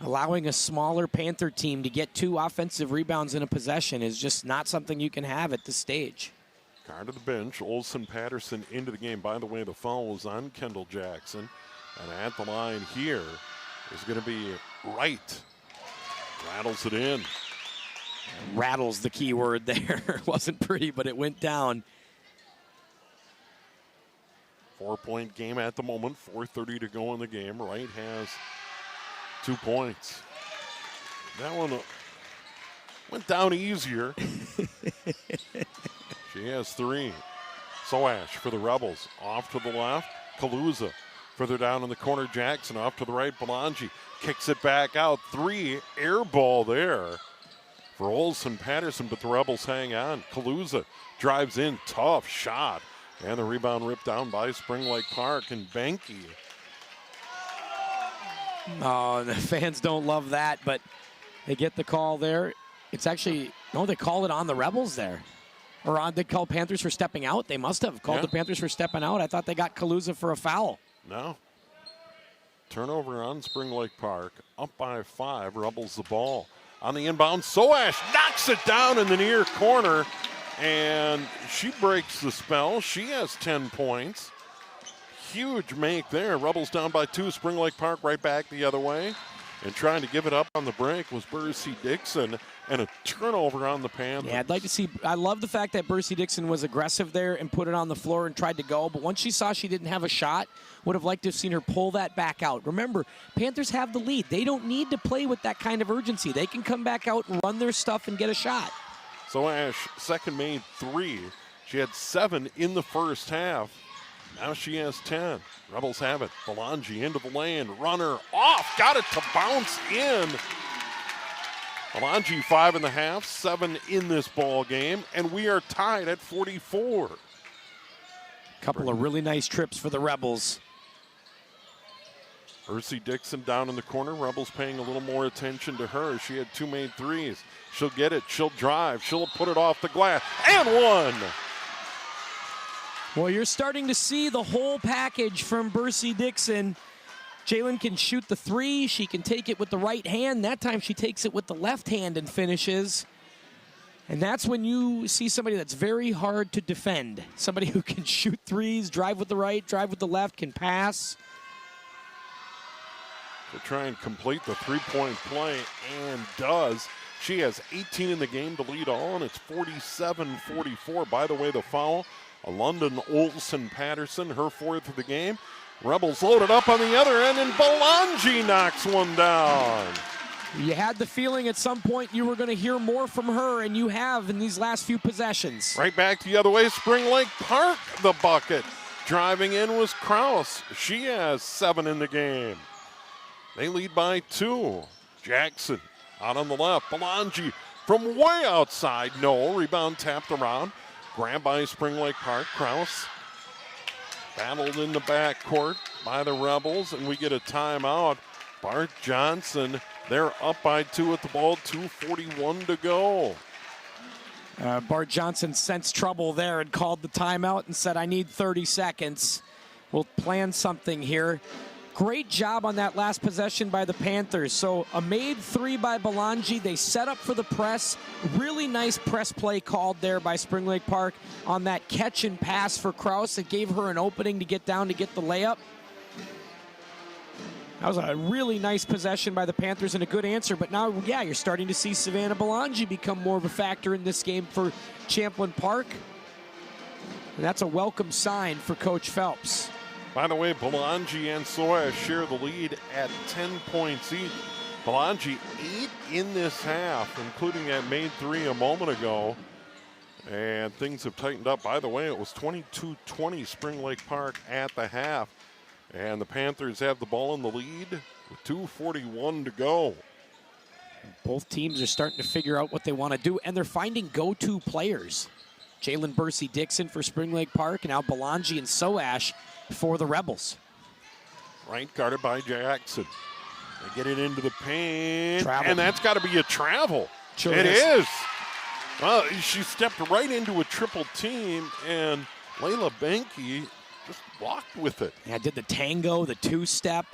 Speaker 2: Allowing a smaller Panther team to get 2 offensive rebounds in a possession is just not something you can have at this stage.
Speaker 1: Carr to the bench. Olson Patterson into the game. By the way, the foul was on Kendall Jackson. And at the line here is going to be Wright. Rattles it in.
Speaker 2: Rattles the key word there. It wasn't pretty, but it went down.
Speaker 1: 4-point game at the moment. 4:30 to go in the game. Wright has 2 points. That one went down easier. She has 3. Soash for the Rebels. Off to the left. Kaluza further down in the corner. Jackson off to the right. Belangi kicks it back out. 3. Air ball there for Olson Patterson, but the Rebels hang on. Kaluza drives in. Tough shot. And the rebound ripped down by Spring Lake Park and Banky.
Speaker 2: Oh, the fans don't love that, but they get the call there. It's actually, no, they call it on the Rebels there. Or they called Panthers for stepping out. They must have called the Panthers for stepping out. I thought they got Kaluza for a foul.
Speaker 1: No. Turnover on Spring Lake Park. Up by 5. Rebels the ball. On the inbound, Soash knocks it down in the near corner. And she breaks the spell. She has 10 points. Huge make there. Rebels down by 2. Spring Lake Park right back the other way. And trying to give it up on the break was Bercy Dixon, and a turnover on the Panthers.
Speaker 2: Yeah, I'd like to see, I love the fact that Bercy Dixon was aggressive there and put it on the floor and tried to go, but once she saw she didn't have a shot, would have liked to have seen her pull that back out. Remember, Panthers have the lead. They don't need to play with that kind of urgency. They can come back out and run their stuff and get a shot.
Speaker 1: So Ash, second made 3. She had 7 in the first half. Now she has 10. Rebels have it. Belangi into the lane. Runner off. Got it to bounce in. Belangi 5.5, 7 in this ball game, and we are tied at 44.
Speaker 2: Couple of really nice trips for the Rebels.
Speaker 1: Bercy Dixon down in the corner. Rebels paying a little more attention to her. She had 2 made 3s. She'll get it. She'll drive. She'll put it off the glass. And 1.
Speaker 2: Well, you're starting to see the whole package from Bercy Dixon. Jalen can shoot the 3. She can take it with the right hand. That time she takes it with the left hand and finishes. And that's when you see somebody that's very hard to defend. Somebody who can shoot 3s, drive with the right, drive with the left, can pass.
Speaker 1: To try and complete the 3-point play, and does. She has 18 in the game to lead all, and it's 47-44. By the way, the foul, a London Olsen Patterson, her 4th of the game. Rebels loaded up on the other end, and Belangi knocks one down.
Speaker 2: You had the feeling at some point you were going to hear more from her, and you have in these last few possessions.
Speaker 1: Right back the other way, Spring Lake Park, the bucket. Driving in was Kraus. She has 7 in the game. They lead by 2. Jackson out on the left. Belangi from way outside. No, rebound tapped around. Grabbed by Spring Lake Park. Kraus battled in the backcourt by the Rebels, and we get a timeout. Bart Johnson, they're up by 2 at the ball, 2:41 to go.
Speaker 2: Bart Johnson sensed trouble there and called the timeout and said, I need 30 seconds. We'll plan something here. Great job on that last possession by the Panthers. So a made 3 by Belangi. They set up for the press. Really nice press play called there by Spring Lake Park on that catch and pass for Kraus. It gave her an opening to get down to get the layup. That was a really nice possession by the Panthers and a good answer. But now, yeah, you're starting to see Savannah Belangi become more of a factor in this game for Champlin Park. And that's a welcome sign for Coach Phelps.
Speaker 1: By the way, Belangi and Soash share the lead at 10 points each. Belangi 8 in this half, including that made 3 a moment ago. And things have tightened up. By the way, it was 22-20 Spring Lake Park at the half. And the Panthers have the ball in the lead with 2:41 to go.
Speaker 2: Both teams are starting to figure out what they want to do, and they're finding go-to players. Jalen Bercy Dixon for Spring Lake Park, and now Belangi and Soash for the Rebels.
Speaker 1: Right, guarded by Jackson. They get it into the paint,
Speaker 2: Travel.
Speaker 1: and that's got to be a travel.
Speaker 2: Sure
Speaker 1: it
Speaker 2: is.
Speaker 1: is. Well, she stepped right into a triple team, and Layla Benke just walked with it.
Speaker 2: Yeah, did the tango, the 2-step.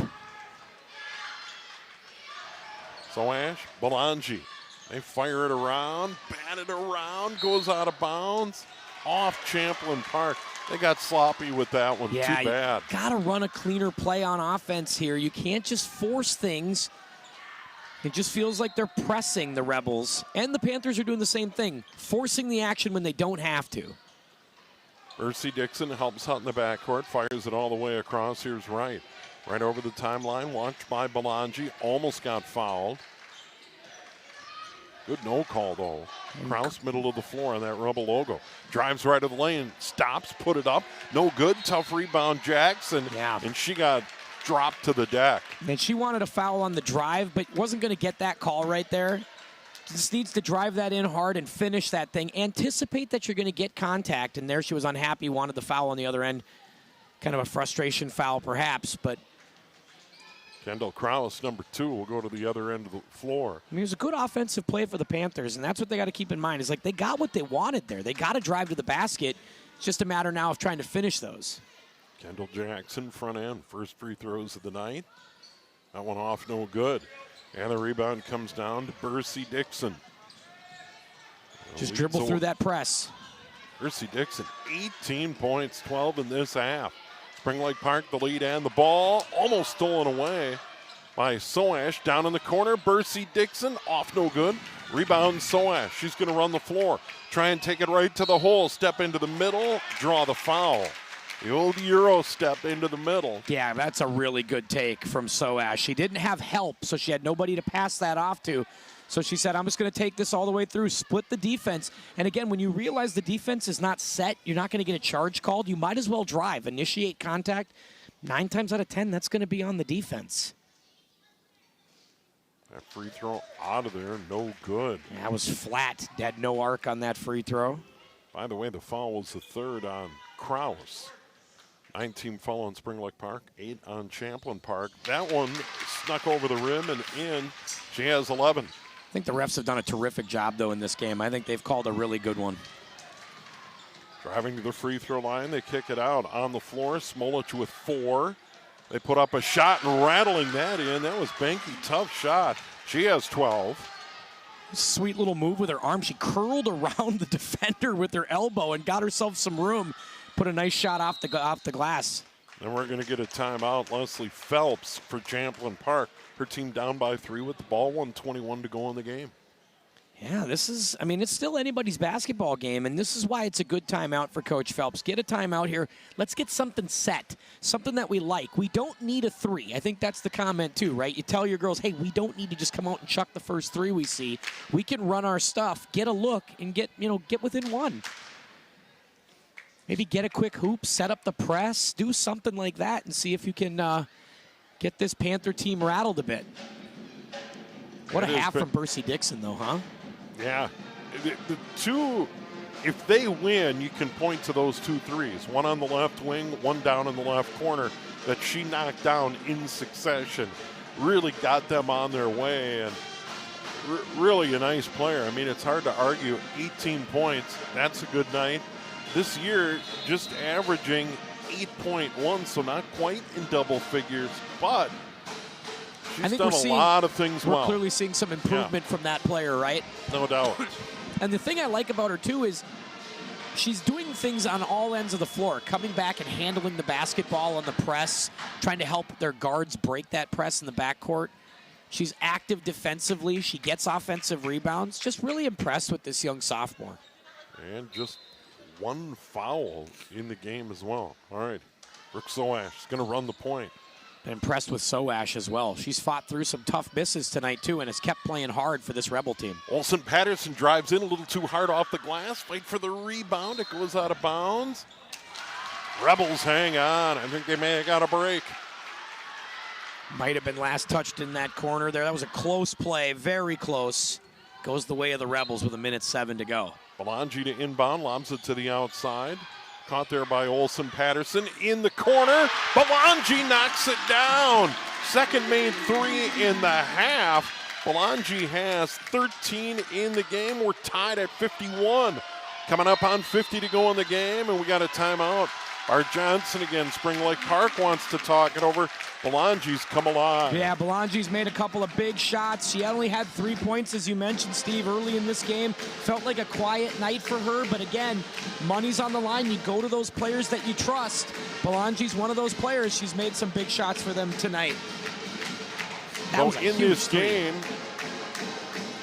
Speaker 1: Soash, Belangi. They fire it around, bat it around, goes out of bounds, off Champlin Park. They got sloppy with that one.
Speaker 2: Yeah,
Speaker 1: Too bad.
Speaker 2: You got to run a cleaner play on offense here. You can't just force things. It just feels like they're pressing the Rebels. And the Panthers are doing the same thing, forcing the action when they don't have to.
Speaker 1: Bercy Dixon helps out in the backcourt, fires it all the way across. Here's Wright. Right over the timeline, watched by Belangi. Almost got fouled. Good no call, though. Kraus, middle of the floor on that Rebel logo. Drives right of the lane, stops, put it up. No good. Tough rebound, Jackson.
Speaker 2: Yeah.
Speaker 1: And she got dropped to the deck.
Speaker 2: And she wanted a foul on the drive, but wasn't going to get that call right there. Just needs to drive that in hard and finish that thing. Anticipate that you're going to get contact. And there she was unhappy, wanted the foul on the other end. Kind of a frustration foul, perhaps, but
Speaker 1: Kendall Krause, number 2, will go to the other end of the floor.
Speaker 2: I mean, it was a good offensive play for the Panthers, and that's what they got to keep in mind. Is like they got what they wanted there. They got to drive to the basket. It's just a matter now of trying to finish those.
Speaker 1: Kendall Jackson, front end, first free throws of the night. That one off, no good. And the rebound comes down to Bercy Dixon.
Speaker 2: Just dribble through that press.
Speaker 1: Bercy Dixon, 18 points, 12 in this half. Spring Lake Park, the lead and the ball, almost stolen away by Soash. Down in the corner, Bercy Dixon, off no good. Rebound Soash, she's going to run the floor. Try and take it right to the hole, step into the middle, draw the foul. The old Euro step into the middle.
Speaker 2: Yeah, that's a really good take from Soash. She didn't have help, so she had nobody to pass that off to. So she said, I'm just going to take this all the way through, split the defense. And again, when you realize the defense is not set, you're not going to get a charge called, you might as well drive, initiate contact. 9 times out of 10, that's going to be on the defense.
Speaker 1: That free throw out of there, no good.
Speaker 2: Yeah, that was flat. Had no arc on that free throw.
Speaker 1: By the way, the foul was the 3rd on Krause. 19 foul on Spring Lake Park, 8 on Champlin Park. That one snuck over the rim and in. She has 11.
Speaker 2: I think the refs have done a terrific job, though, in this game. I think they've called a really good one.
Speaker 1: Driving to the free throw line, they kick it out on the floor. Smolich with 4. They put up a shot and rattling that in. That was Benke, tough shot. She has 12.
Speaker 2: Sweet little move with her arm. She curled around the defender with her elbow and got herself some room. Put a nice shot off the glass.
Speaker 1: And we're going to get a timeout. Leslie Phelps for Champlin Park. Her team down by 3 with the ball, 1:21 to go in the game.
Speaker 2: Yeah, it's still anybody's basketball game, and this is why it's a good timeout for Coach Phelps. Get a timeout here. Let's get something set, something that we like. We don't need a 3. I think that's the comment too, right? You tell your girls, hey, we don't need to just come out and chuck the first 3 we see. We can run our stuff, get a look, and get within 1. Maybe get a quick hoop, set up the press, do something like that, and see if you can get this Panther team rattled a bit. What a half from Bercy Dixon, though, huh?
Speaker 1: Yeah. The 2, if they win, you can point to those 2 threes. One on the left wing, one down in the left corner that she knocked down in succession. Really got them on their way, and really a nice player. I mean, it's hard to argue. 18 points, that's a good night. This year, just averaging 8.1, so not quite in double figures, but she's done a lot of things well.
Speaker 2: We're clearly seeing some improvement from that player, right?
Speaker 1: No doubt.
Speaker 2: And the thing I like about her, too, is she's doing things on all ends of the floor, coming back and handling the basketball on the press, trying to help their guards break that press in the backcourt. She's active defensively. She gets offensive rebounds. Just really impressed with this young sophomore.
Speaker 1: And just 1 foul in the game as well. All right, Brooke Soash is going to run the point.
Speaker 2: Been impressed with Soash as well. She's fought through some tough misses tonight, too, and has kept playing hard for this Rebel team.
Speaker 1: Olsen Patterson drives in a little too hard off the glass. Fight for the rebound. It goes out of bounds. Rebels hang on. I think they may have got a break.
Speaker 2: Might have been last touched in that corner there. That was a close play, very close. Goes the way of the Rebels with 1:07 to go.
Speaker 1: Belangi to inbound, lobs it to the outside. Caught there by Olsen Patterson in the corner. Belangi knocks it down. Second made 3 in the half. Belangi has 13 in the game. We're tied at 51. Coming up on 50 to go in the game, and we got a timeout. Art Johnson again, Spring Lake Park wants to talk it over. Belangi's come alive.
Speaker 2: Yeah, Belangi's made a couple of big shots. She only had 3 points, as you mentioned, Steve, early in this game. Felt like a quiet night for her, but again, money's on the line. You go to those players that you trust. Belangi's one of those players. She's made some big shots for them tonight.
Speaker 1: So in this game,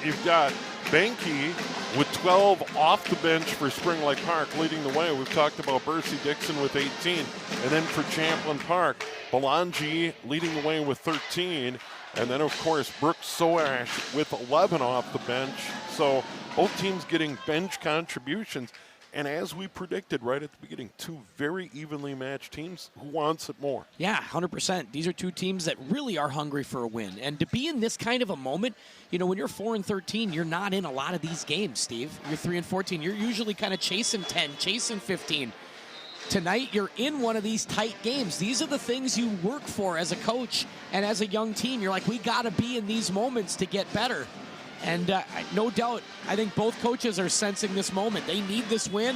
Speaker 1: you've got Benke with 12 off the bench for Spring Lake Park leading the way. We've talked about Bercy Dixon with 18. And then for Champlin Park, Belangi leading the way with 13. And then, of course, Brooke Soash with 11 off the bench. So both teams getting bench contributions. And as we predicted right at the beginning, 2 very evenly matched teams. Who wants it more?
Speaker 2: Yeah, 100%. These are 2 teams that really are hungry for a win. And to be in this kind of a moment, you know, when you're 4-13, you're not in a lot of these games, Steve. You're 3-14. You're usually kind of chasing 10, chasing 15. tonight you're in one of these tight games. These are the things you work for as a coach and as a young team. You're like, we got to be in these moments to get better. And no doubt, I think both coaches are sensing this moment. They need this win,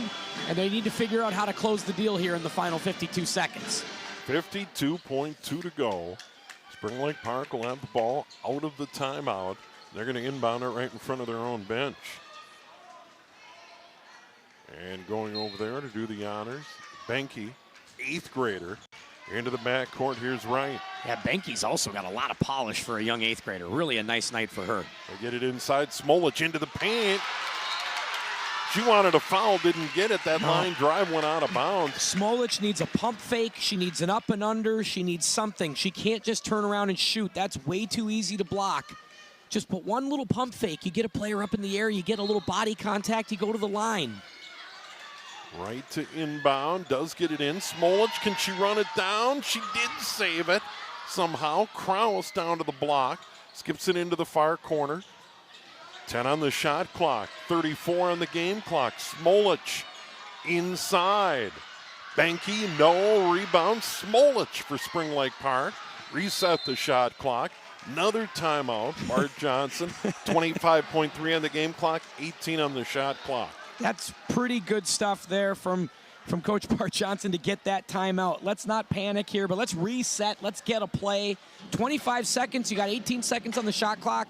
Speaker 2: and they need to figure out how to close the deal here in the final 52 seconds.
Speaker 1: 52.2 to go. Spring Lake Park will have the ball out of the timeout. They're going to inbound it right in front of their own bench. And going over there to do the honors, Benke, 8th grader, into the backcourt. Here's Wright.
Speaker 2: Yeah, Benke's also got a lot of polish for a young 8th grader. Really a nice night for her.
Speaker 1: They get it inside. Smolich into the paint. She wanted a foul, didn't get it. That line drive went out of bounds.
Speaker 2: Smolich needs a pump fake. She needs an up and under. She needs something. She can't just turn around and shoot. That's way too easy to block. Just put one little pump fake. You get a player up in the air. You get a little body contact. You go to the line.
Speaker 1: Right to inbound. Does get it in. Smolich, can she run it down? She did save it somehow. Kraus down to the block. Skips it into the far corner. 10 on the shot clock, 34 on the game clock. Smolich inside. Benke, no rebound. Smolich for Spring Lake Park. Reset the shot clock. Another timeout. Bart Johnson, 25.3 on the game clock, 18 on the shot clock.
Speaker 2: That's pretty good stuff there from Coach Bart Johnson to get that timeout. Let's not panic here, but let's reset. Let's get a play. 25 seconds. You got 18 seconds on the shot clock.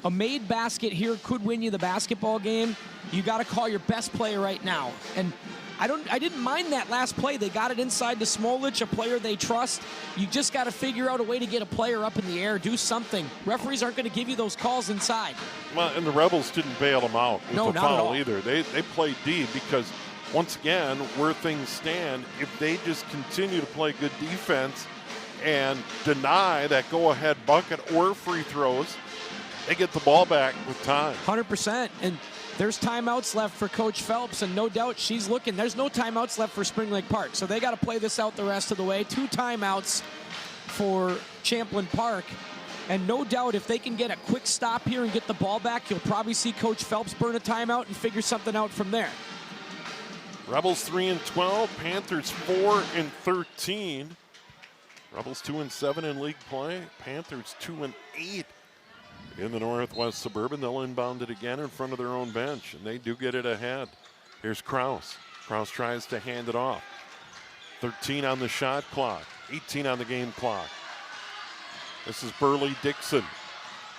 Speaker 2: A made basket here could win you the basketball game. You got to call your best player right now. And I didn't mind that last play. They got it inside to Smolich, a player they trust. You just got to figure out a way to get a player up in the air, do something. Referees aren't going to give you those calls inside.
Speaker 1: Well, and the Rebels didn't bail them out with
Speaker 2: No,
Speaker 1: the
Speaker 2: not at
Speaker 1: foul
Speaker 2: all.
Speaker 1: either. They played deep because, once again, where things stand, if they just continue to play good defense and deny that go-ahead bucket or free throws, they get the ball back with time.
Speaker 2: 100%. And there's timeouts left for Coach Phelps, and no doubt she's looking. There's no timeouts left for Spring Lake Park, so they got to play this out the rest of the way. 2 timeouts for Champlin Park. And no doubt if they can get a quick stop here and get the ball back, you'll probably see Coach Phelps burn a timeout and figure something out from there.
Speaker 1: Rebels 3-12, Panthers 4-13. Rebels 2-7 in league play, Panthers 2-8. In the Northwest Suburban, they'll inbound it again in front of their own bench, and they do get it ahead. Here's Kraus. Kraus tries to hand it off. 13 on the shot clock, 18 on the game clock. This is Burley Dixon.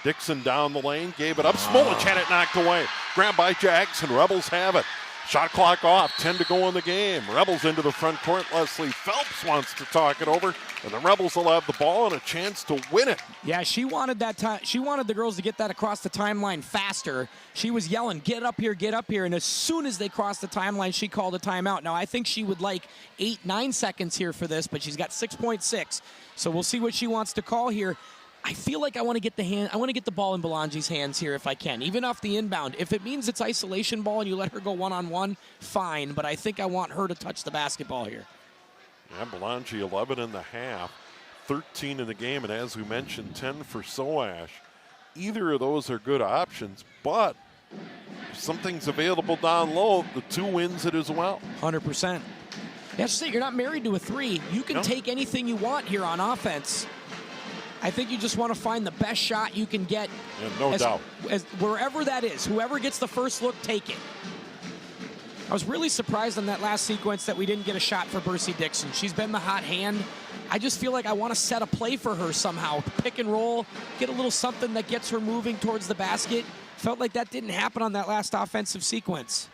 Speaker 1: Dixon down the lane, gave it up. Smolich had it knocked away. Grabbed by Jackson. Rebels have it. Shot clock off, 10 to go in the game. Rebels into the front court. Leslie Phelps wants to talk it over, and the Rebels will have the ball and a chance to win it.
Speaker 2: Yeah, she wanted that time. She wanted the girls to get that across the timeline faster. She was yelling, get up here, and as soon as they crossed the timeline, she called a timeout. Now, I think she would like 8-9 seconds here for this, but she's got 6.6. So we'll see what she wants to call here. I feel like I want to get the ball in Belangi's hands here if I can, even off the inbound. If it means it's isolation ball and you let her go one-on-one, fine, but I think I want her to touch the basketball here.
Speaker 1: Yeah, Belangi 11 in the half, 13 in the game, and as we mentioned, 10 for Soash. Either of those are good options, but if something's available down low, the 2 wins it as well.
Speaker 2: 100%. That's the thing, you're not married to a 3. You can take anything you want here on offense. I think you just want to find the best shot you can get.
Speaker 1: Yeah, no doubt.
Speaker 2: Wherever that is, whoever gets the first look, take it. I was really surprised on that last sequence that we didn't get a shot for Bercy Dixon. She's been the hot hand. I just feel like I want to set a play for her somehow. Pick and roll, get a little something that gets her moving towards the basket. Felt like that didn't happen on that last offensive sequence.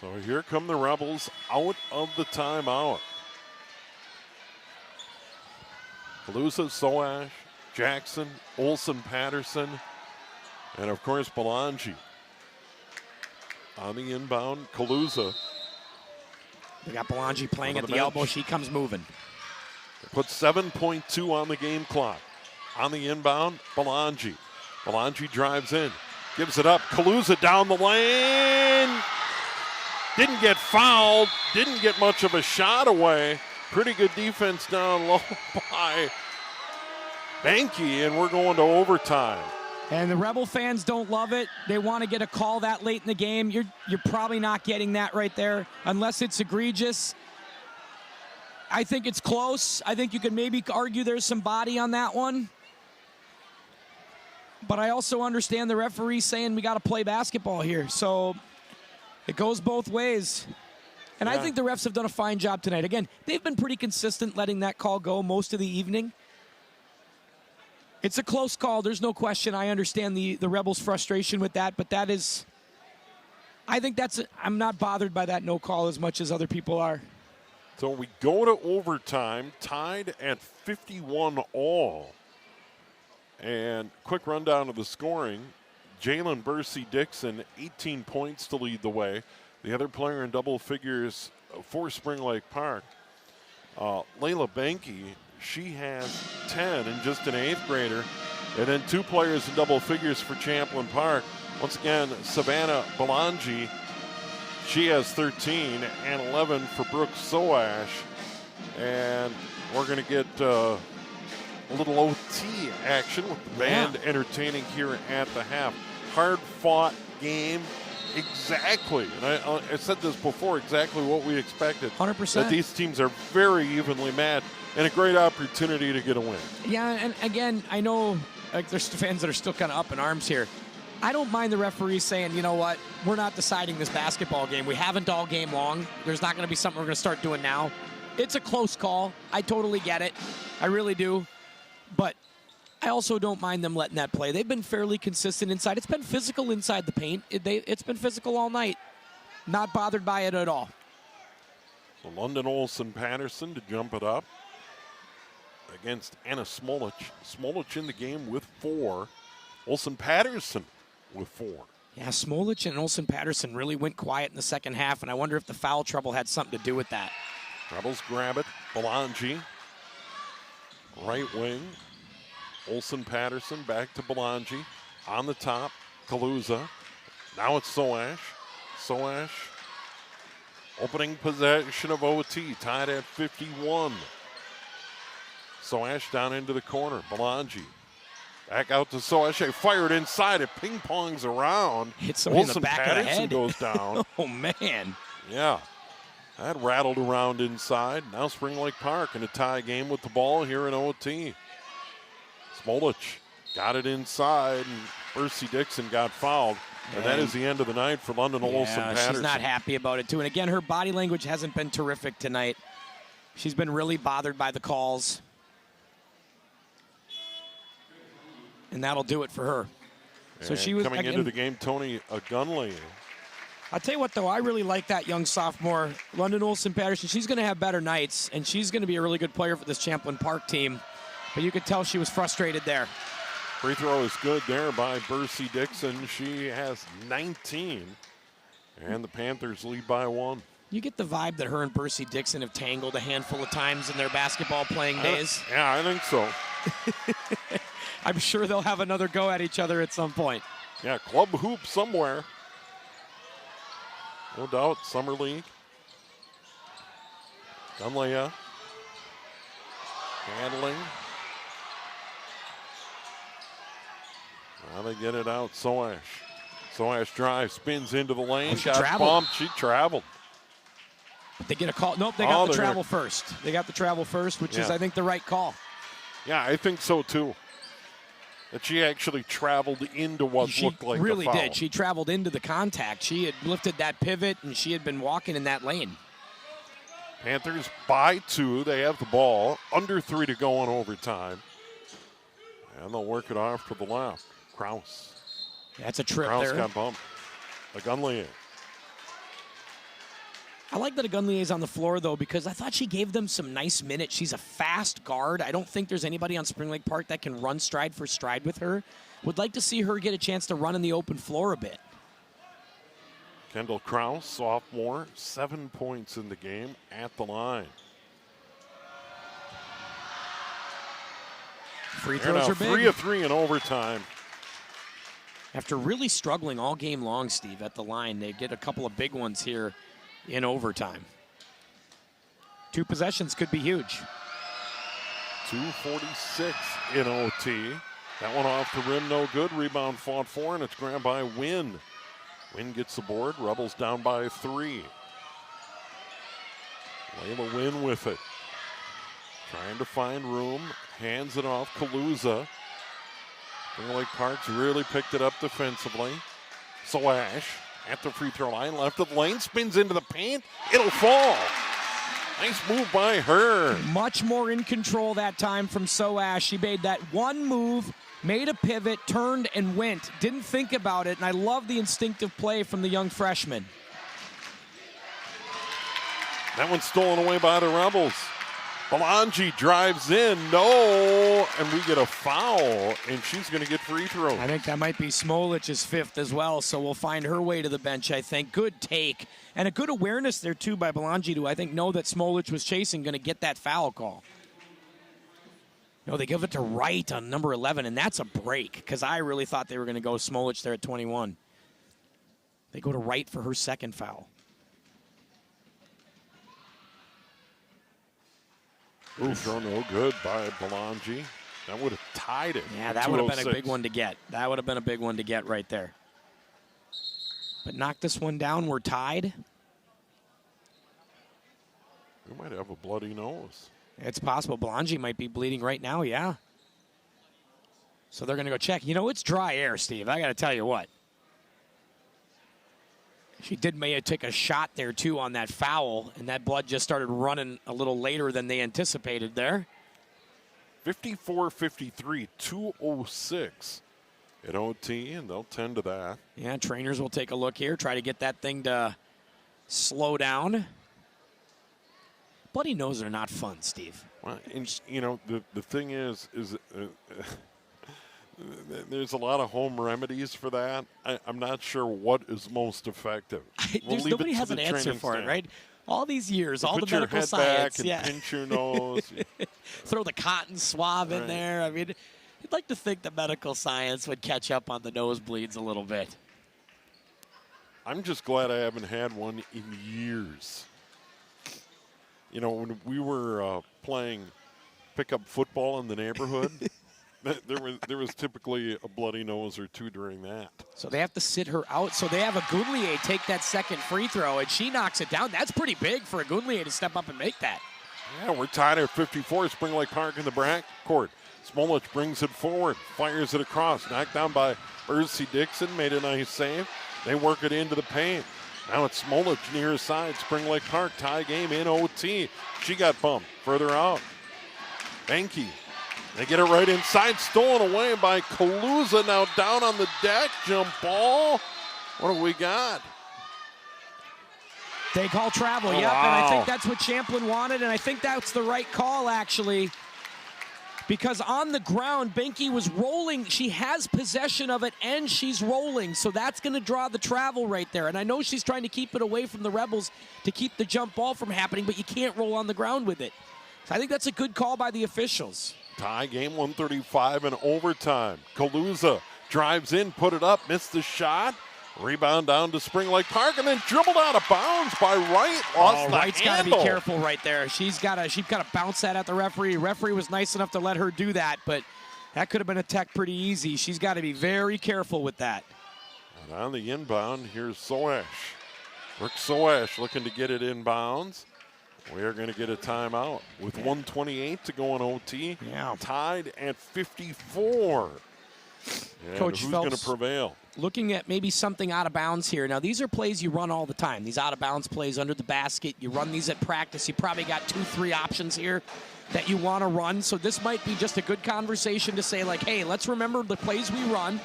Speaker 1: So here come the Rebels out of the timeout. Kaluza, Soash, Jackson, Olson, Patterson, and of course Belangi. On the inbound, Kaluza.
Speaker 2: We got Belangi playing at the elbow. She comes moving.
Speaker 1: Put 7.2 on the game clock. On the inbound, Belangi. Belangi drives in, gives it up. Kaluza down the lane. Didn't get fouled. Didn't get much of a shot away. Pretty good defense down low by Benke, and we're going to overtime.
Speaker 2: And the Rebel fans don't love it. They want to get a call that late in the game. You're probably not getting that right there unless it's egregious. I think it's close. I think you could maybe argue there's some body on that one. But I also understand the referee saying we got to play basketball here. So it goes both ways. And I think the refs have done a fine job tonight. Again, they've been pretty consistent letting that call go most of the evening. It's a close call. There's no question. I understand the Rebels' frustration with that. But that is, I think I'm not bothered by that no call as much as other people are.
Speaker 1: So we go to overtime, tied at 51 all. And quick rundown of the scoring. Jalen Bursey-Dixon, 18 points to lead the way. The other player in double figures for Spring Lake Park, Layla Benke, she has 10 and just an 8th grader. And then 2 players in double figures for Champlin Park. Once again, Savannah Belangi, she has 13 and 11 for Brooke Soash. And we're going to get a little OT action with the band entertaining here at the half. Hard-fought game. Exactly. And I said this before, exactly what we expected.
Speaker 2: 100%.
Speaker 1: That these teams are very evenly matched and a great opportunity to get a win.
Speaker 2: Yeah, and again, I know there's fans that are still kind of up in arms here. I don't mind the referees saying, you know what, we're not deciding this basketball game. We haven't all game long. There's not going to be something we're going to start doing now. It's a close call. I totally get it. I really do. But I also don't mind them letting that play. They've been fairly consistent inside. It's been physical inside the paint. It's been physical all night. Not bothered by it at all.
Speaker 1: So London Olsen-Patterson to jump it up against Anna Smolich. Smolich in the game with 4. Olsen-Patterson with 4.
Speaker 2: Yeah, Smolich and Olsen-Patterson really went quiet in the second half, and I wonder if the foul trouble had something to do with that.
Speaker 1: Rebels grab it. Belangi, right wing. Olsen-Patterson back to Belangi. On the top, Kaluza. Now it's Soash. Soash opening possession of OT, tied at 51. Soash down into the corner. Belangi back out to Soash. They fired inside. It ping-pongs around.
Speaker 2: Hit somebody in the back of the
Speaker 1: Patterson
Speaker 2: head.
Speaker 1: goes down.
Speaker 2: Oh, man.
Speaker 1: Yeah. That rattled around inside. Now Spring Lake Park in a tie game with the ball here in OT. Smolich got it inside, and Bursey-Dixon got fouled. And that is the end of the night for London Olsen-Patterson.
Speaker 2: She's not happy about it, too. And again, her body language hasn't been terrific tonight. She's been really bothered by the calls. And that'll do it for her. So she was
Speaker 1: coming into the game, Tony Gunley.
Speaker 2: I'll tell you what, though, I really like that young sophomore, London Olsen-Patterson. She's going to have better nights, and she's going to be a really good player for this Champlin Park team. But you could tell she was frustrated there.
Speaker 1: Free throw is good there by Bursey-Dixon. She has 19, and the Panthers lead by 1.
Speaker 2: You get the vibe that her and Bursey-Dixon have tangled a handful of times in their basketball playing days.
Speaker 1: Yeah, I think so.
Speaker 2: I'm sure they'll have another go at each other at some point.
Speaker 1: Yeah, club hoop somewhere. No doubt, summer league. Gunley handling. Now they get it out. Soash. Soash drives, spins into the lane.
Speaker 2: She
Speaker 1: got
Speaker 2: traveled.
Speaker 1: bumped. She traveled.
Speaker 2: But they get a call. Nope, they got the travel first. They got the travel first, which is, I think, the right call.
Speaker 1: Yeah, I think so, too. That she actually traveled into what looked like
Speaker 2: really
Speaker 1: a foul.
Speaker 2: did. She traveled into the contact. She had lifted that pivot, and she had been walking in that lane.
Speaker 1: Panthers by 2. They have the ball. Under 3 to go in overtime. And they'll work it off to the left. Kraus.
Speaker 2: That's a trip
Speaker 1: Kraus
Speaker 2: there.
Speaker 1: got bumped. Gunley.
Speaker 2: I like that Gunley is on the floor, though, because I thought she gave them some nice minutes. She's a fast guard. I don't think there's anybody on Spring Lake Park that can run stride for stride with her. Would like to see her get a chance to run in the open floor a bit.
Speaker 1: Kendall Kraus, sophomore, 7 points in the game at the line.
Speaker 2: Free throws are big.
Speaker 1: 3 of 3 in overtime.
Speaker 2: After really struggling all game long, Steve, at the line, they get a couple of big ones here in overtime. 2 possessions could be huge.
Speaker 1: 2:46 in OT. That one off the rim, no good. Rebound fought for, and it's grabbed by Wynn. Wynn gets the board. Rebels down by 3. Layla Wynn with it. Trying to find room, hands it off Kaluza. Spring Lake Park's really picked it up defensively. Soash at the free throw line, left of the lane, spins into the paint. It'll fall. Nice move by her.
Speaker 2: Much more in control that time from Soash. She made that one move, made a pivot, turned and went. Didn't think about it, and I love the instinctive play from the young freshman.
Speaker 1: That one's stolen away by the Rebels. Belangi drives in, no, and we get a foul, and she's going to get free throws.
Speaker 2: I think that might be Smolich's fifth as well, so we'll find her way to the bench, I think. Good take, and a good awareness there, too, by Belangi to, I think, know that Smolich was chasing, going to get that foul call. No, they give it to Wright on number 11, and that's a break, because I really thought they were going to go Smolich there at 21. They go to Wright for her second foul.
Speaker 1: Ooh, throw no good by Belangi. That would have tied it.
Speaker 2: Yeah, that would have been a big one to get. That would have been a big one to get right there. But knock this one down. We're tied.
Speaker 1: We might have a bloody nose.
Speaker 2: It's possible. Belangi might be bleeding right now, yeah. So they're going to go check. You know, it's dry air, Steve. I got to tell you what. She did may have take a shot there, too, on that foul, and that blood just started running a little later than they anticipated there.
Speaker 1: 54-53, 2:06 at OT, and they'll tend to that.
Speaker 2: Yeah, trainers will take a look here, try to get that thing to slow down. Bloody noses are not fun, Steve.
Speaker 1: Well, and, you know, the thing is there's a lot of home remedies for that. I'm not sure what is most effective.
Speaker 2: Nobody has an answer for it, right? All these years, all the
Speaker 1: put your
Speaker 2: medical
Speaker 1: head
Speaker 2: science.
Speaker 1: back and pinch your nose.
Speaker 2: Throw the cotton swab in
Speaker 1: Right.
Speaker 2: there. I mean, you'd like to think the medical science would catch up on the nosebleeds a little bit.
Speaker 1: I'm just glad I haven't had one in years. You know, when we were playing pickup football in the neighborhood, there was typically a bloody nose or two during that.
Speaker 2: So they have to sit her out. So they have a Goodlier take that second free throw, and she knocks it down. That's pretty big for a Goodlier to step up and make that.
Speaker 1: Yeah, we're tied at 54. Spring Lake Park in the back court. Smolich brings it forward, fires it across. Knocked down by Ursi Dixon, made a nice save. They work it into the paint. Now it's Smolich near side. Spring Lake Park tie game in OT. She got bumped further out. Benke. They get it right inside, stolen away by Kaluza. Now down on the deck, jump ball. What have we got?
Speaker 2: They call travel,
Speaker 1: Oh,
Speaker 2: yep,
Speaker 1: wow.
Speaker 2: and I think that's what Champlin wanted, and I think that's the right call, actually. Because on the ground, Benke was rolling. She has possession of it, and she's rolling, so that's going to draw the travel right there. And I know she's trying to keep it away from the Rebels to keep the jump ball from happening, but you can't roll on the ground with it. So I think that's a good call by the officials.
Speaker 1: Tie game, 135 in overtime. Kaluza drives in, put it up, missed the shot. Rebound down to Spring Lake Park, and then dribbled out of bounds by Wright. Lost the
Speaker 2: Wright's got to be
Speaker 1: handle.
Speaker 2: careful right there. She's got to bounce that at the referee. Referee was nice enough to let her do that, but that could have been a tech pretty easy. She's got to be very careful with that.
Speaker 1: And on the inbound, here's Soash. Brooke Soash looking to get it inbounds. We are going to get a timeout with 1:28 to go in OT.
Speaker 2: Yeah.
Speaker 1: Tied at 54. And
Speaker 2: Coach
Speaker 1: who's going to
Speaker 2: Phelps
Speaker 1: prevail?
Speaker 2: looking at maybe something out of bounds here. Now, these are plays you run all the time. These out of bounds plays under the basket. You run these at practice. You probably got 2-3 options here that you want to run. So this might be just a good conversation to say, like, hey, let's remember the plays we run.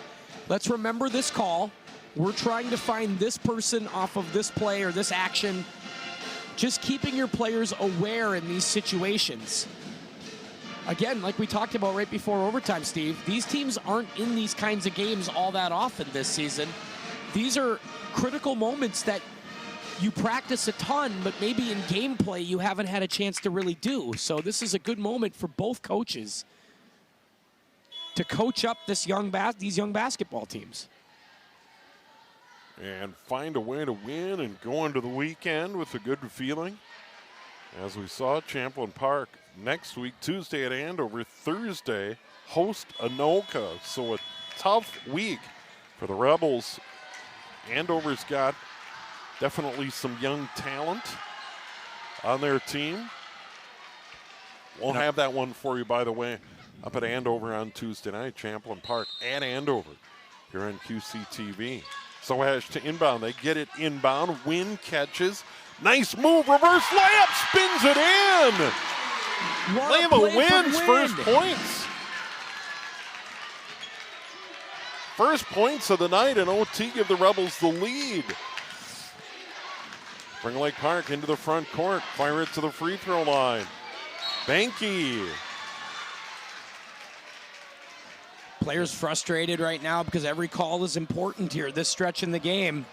Speaker 2: Let's remember this call. We're trying to find this person off of this play or this action. Just keeping your players aware in these situations. Again, like we talked about right before overtime, Steve, these teams aren't in these kinds of games all that often this season. These are critical moments that you practice a ton, but maybe in gameplay you haven't had a chance to really do. So this is a good moment for both coaches to coach up these young basketball teams.
Speaker 1: And find a way to win and go into the weekend with a good feeling. As we saw, Champlin Park next week, Tuesday at Andover, Thursday, host Anoka. So a tough week for the Rebels. Andover's got definitely some young talent on their team. We'll have that one for you, by the way, up at Andover on Tuesday night, Champlin Park at Andover here on QCTV. Soash to inbound. They get it inbound. Wynn catches. Nice move. Reverse layup. Spins it in. Leva wins first points. First points of the night, and OT give the Rebels the lead. Spring Lake Park into the front court. Fire it to the free throw line. Banky.
Speaker 2: Players frustrated right now because every call is important here, this stretch in the game.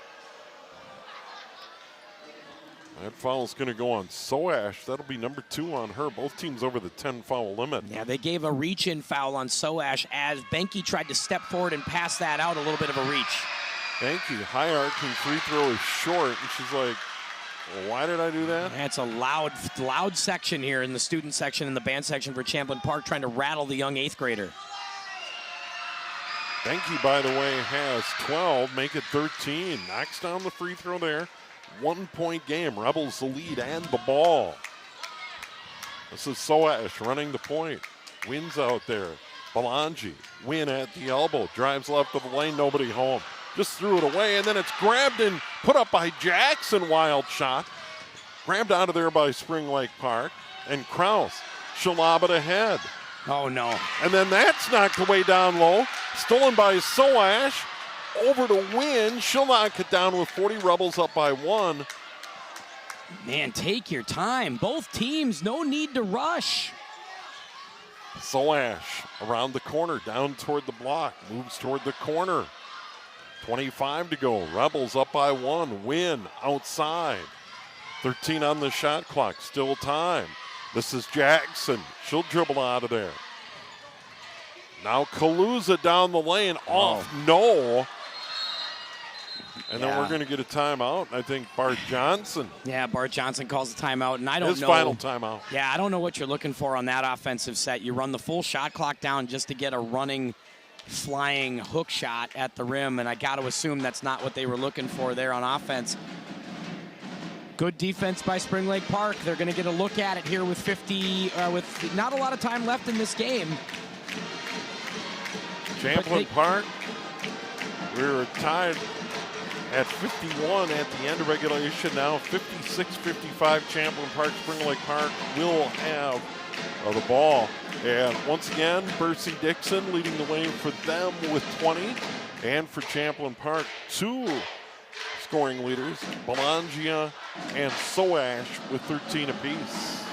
Speaker 1: That foul's going to go on Soash. That'll be number 2 on her. Both teams over the 10-foul limit.
Speaker 2: Yeah, they gave a reach-in foul on Soash as Benke tried to step forward and pass that out, a little bit of a reach.
Speaker 1: Benke, high arcing free throw is short, and she's like, well, why did I do that?
Speaker 2: That's a loud section here in the student section and the band section for Champlin Park, trying to rattle the young 8th grader.
Speaker 1: Benke, by the way, has 12, make it 13. Knocks down the free throw there. 1-point game. Rebels the lead and the ball. This is Soash running the point. Wynn's out there. Belangi. Wynn at the elbow. Drives left of the lane. Nobody home. Just threw it away, and then it's grabbed and put up by Jackson. Wild shot. Grabbed out of there by Spring Lake Park. And Kraus. She'll lob it ahead.
Speaker 2: Oh, no.
Speaker 1: And then that's knocked away down low. Stolen by Soash. Over to Wynn. She'll knock it down with 40. Rebels up by 1.
Speaker 2: Man, take your time. Both teams, no need to rush.
Speaker 1: Soash around the corner, down toward the block. Moves toward the corner. 25 to go. Rebels up by 1. Wynn outside. 13 on the shot clock. Still time. This is Jackson. She'll dribble out of there. Now Kaluza down the lane. Off. No. And then we're going to get a timeout. I think Bart Johnson.
Speaker 2: Yeah, Bart Johnson calls the timeout, and I don't know.
Speaker 1: His final timeout.
Speaker 2: Yeah, I don't know what you're looking for on that offensive set. You run the full shot clock down just to get a running, flying hook shot at the rim, and I got to assume that's not what they were looking for there on offense. Good defense by Spring Lake Park. They're going to get a look at it here with with not a lot of time left in this game.
Speaker 1: Champlin Park, we're tied at 51 at the end of regulation now. 56-55 Champlin Park. Spring Lake Park will have the ball. And once again, Percy Dixon leading the way for them with 20. And for Champlin Park, 2 scoring leaders, Belangia and Soash with 13 apiece.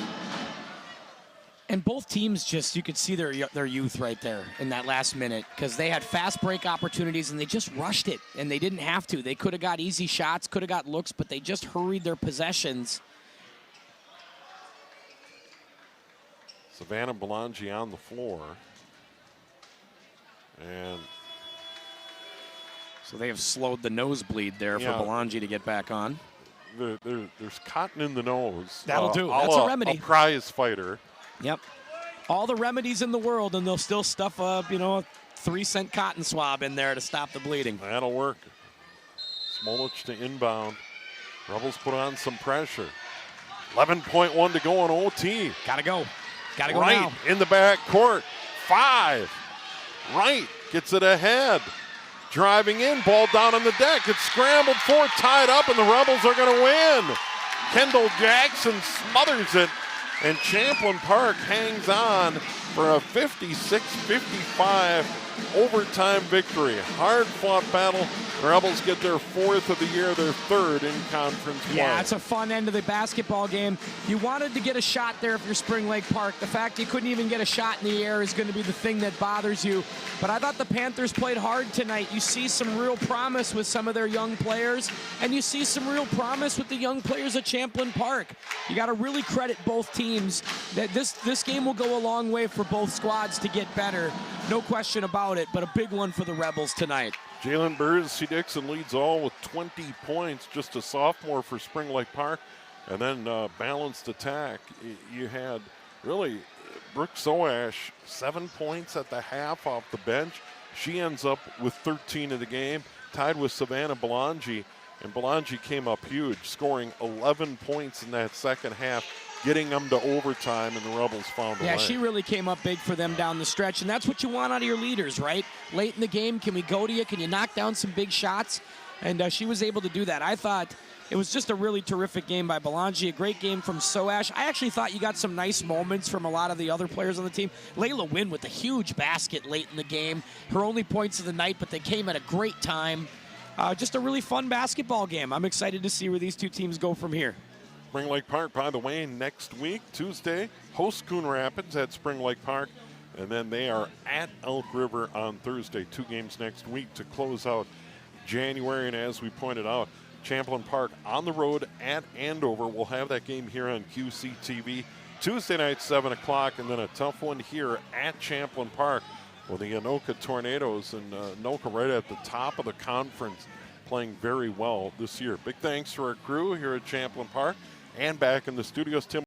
Speaker 2: And both teams just, you could see their youth right there in that last minute, because they had fast break opportunities and they just rushed it, and they didn't have to. They could have got easy shots, could have got looks, but they just hurried their possessions.
Speaker 1: Savannah Belangi on the floor. And
Speaker 2: so they have slowed the nosebleed there for Belangi to get back on.
Speaker 1: There's cotton in the nose.
Speaker 2: That'll do. That's a remedy.
Speaker 1: A prize fighter.
Speaker 2: Yep. All the remedies in the world, and they'll still stuff a 3-cent cotton swab in there to stop the bleeding.
Speaker 1: That'll work. Smolich to inbound. Rebels put on some pressure. 11.1 to go on OT.
Speaker 2: Gotta go. Gotta go
Speaker 1: Wright
Speaker 2: now.
Speaker 1: In the back court. 5. Wright gets it ahead. Driving in, ball down on the deck. It's scrambled for, tied up, and the Rebels are going to win. Kendall Jackson smothers it, and Champlin Park hangs on for a 56-55 overtime victory. Hard-fought battle. The Rebels get their 4th of the year, their 3rd in conference play.
Speaker 2: Yeah, it's a fun end of the basketball game. You wanted to get a shot there if you're Spring Lake Park. The fact you couldn't even get a shot in the air is going to be the thing that bothers you. But I thought the Panthers played hard tonight. You see some real promise with some of their young players, and you see some real promise with the young players at Champlin Park. You got to really credit both teams. That this game will go a long way for both squads to get better. No question about it, but a big one for the Rebels tonight.
Speaker 1: Jalen Burrs, Dixon leads all with 20 points, just a sophomore for Spring Lake Park. And then balanced attack. You had really Brooke Soash, 7 points at the half off the bench. She ends up with 13 in the game, tied with Savannah Belangi. And Belangi came up huge, scoring 11 points in that second half. getting them to overtime, and the Rebels found a way.
Speaker 2: Yeah, she really came up big for them down the stretch, and that's what you want out of your leaders, right? Late in the game, can we go to you? Can you knock down some big shots? And she was able to do that. I thought it was just a really terrific game by Belangi, a great game from Soash. I actually thought you got some nice moments from a lot of the other players on the team. Layla Wynn with a huge basket late in the game. Her only points of the night, but they came at a great time. Just a really fun basketball game. I'm excited to see where these two teams go from here.
Speaker 1: Spring Lake Park, by the way, next week, Tuesday, host Coon Rapids at Spring Lake Park, and then they are at Elk River on Thursday. 2 games next week to close out January, and as we pointed out, Champlin Park on the road at Andover. We'll have that game here on QCTV Tuesday night, 7 o'clock, and then a tough one here at Champlin Park with the Anoka Tornadoes, and Anoka right at the top of the conference, playing very well this year. Big thanks to our crew here at Champlin Park and back in the studios. Tim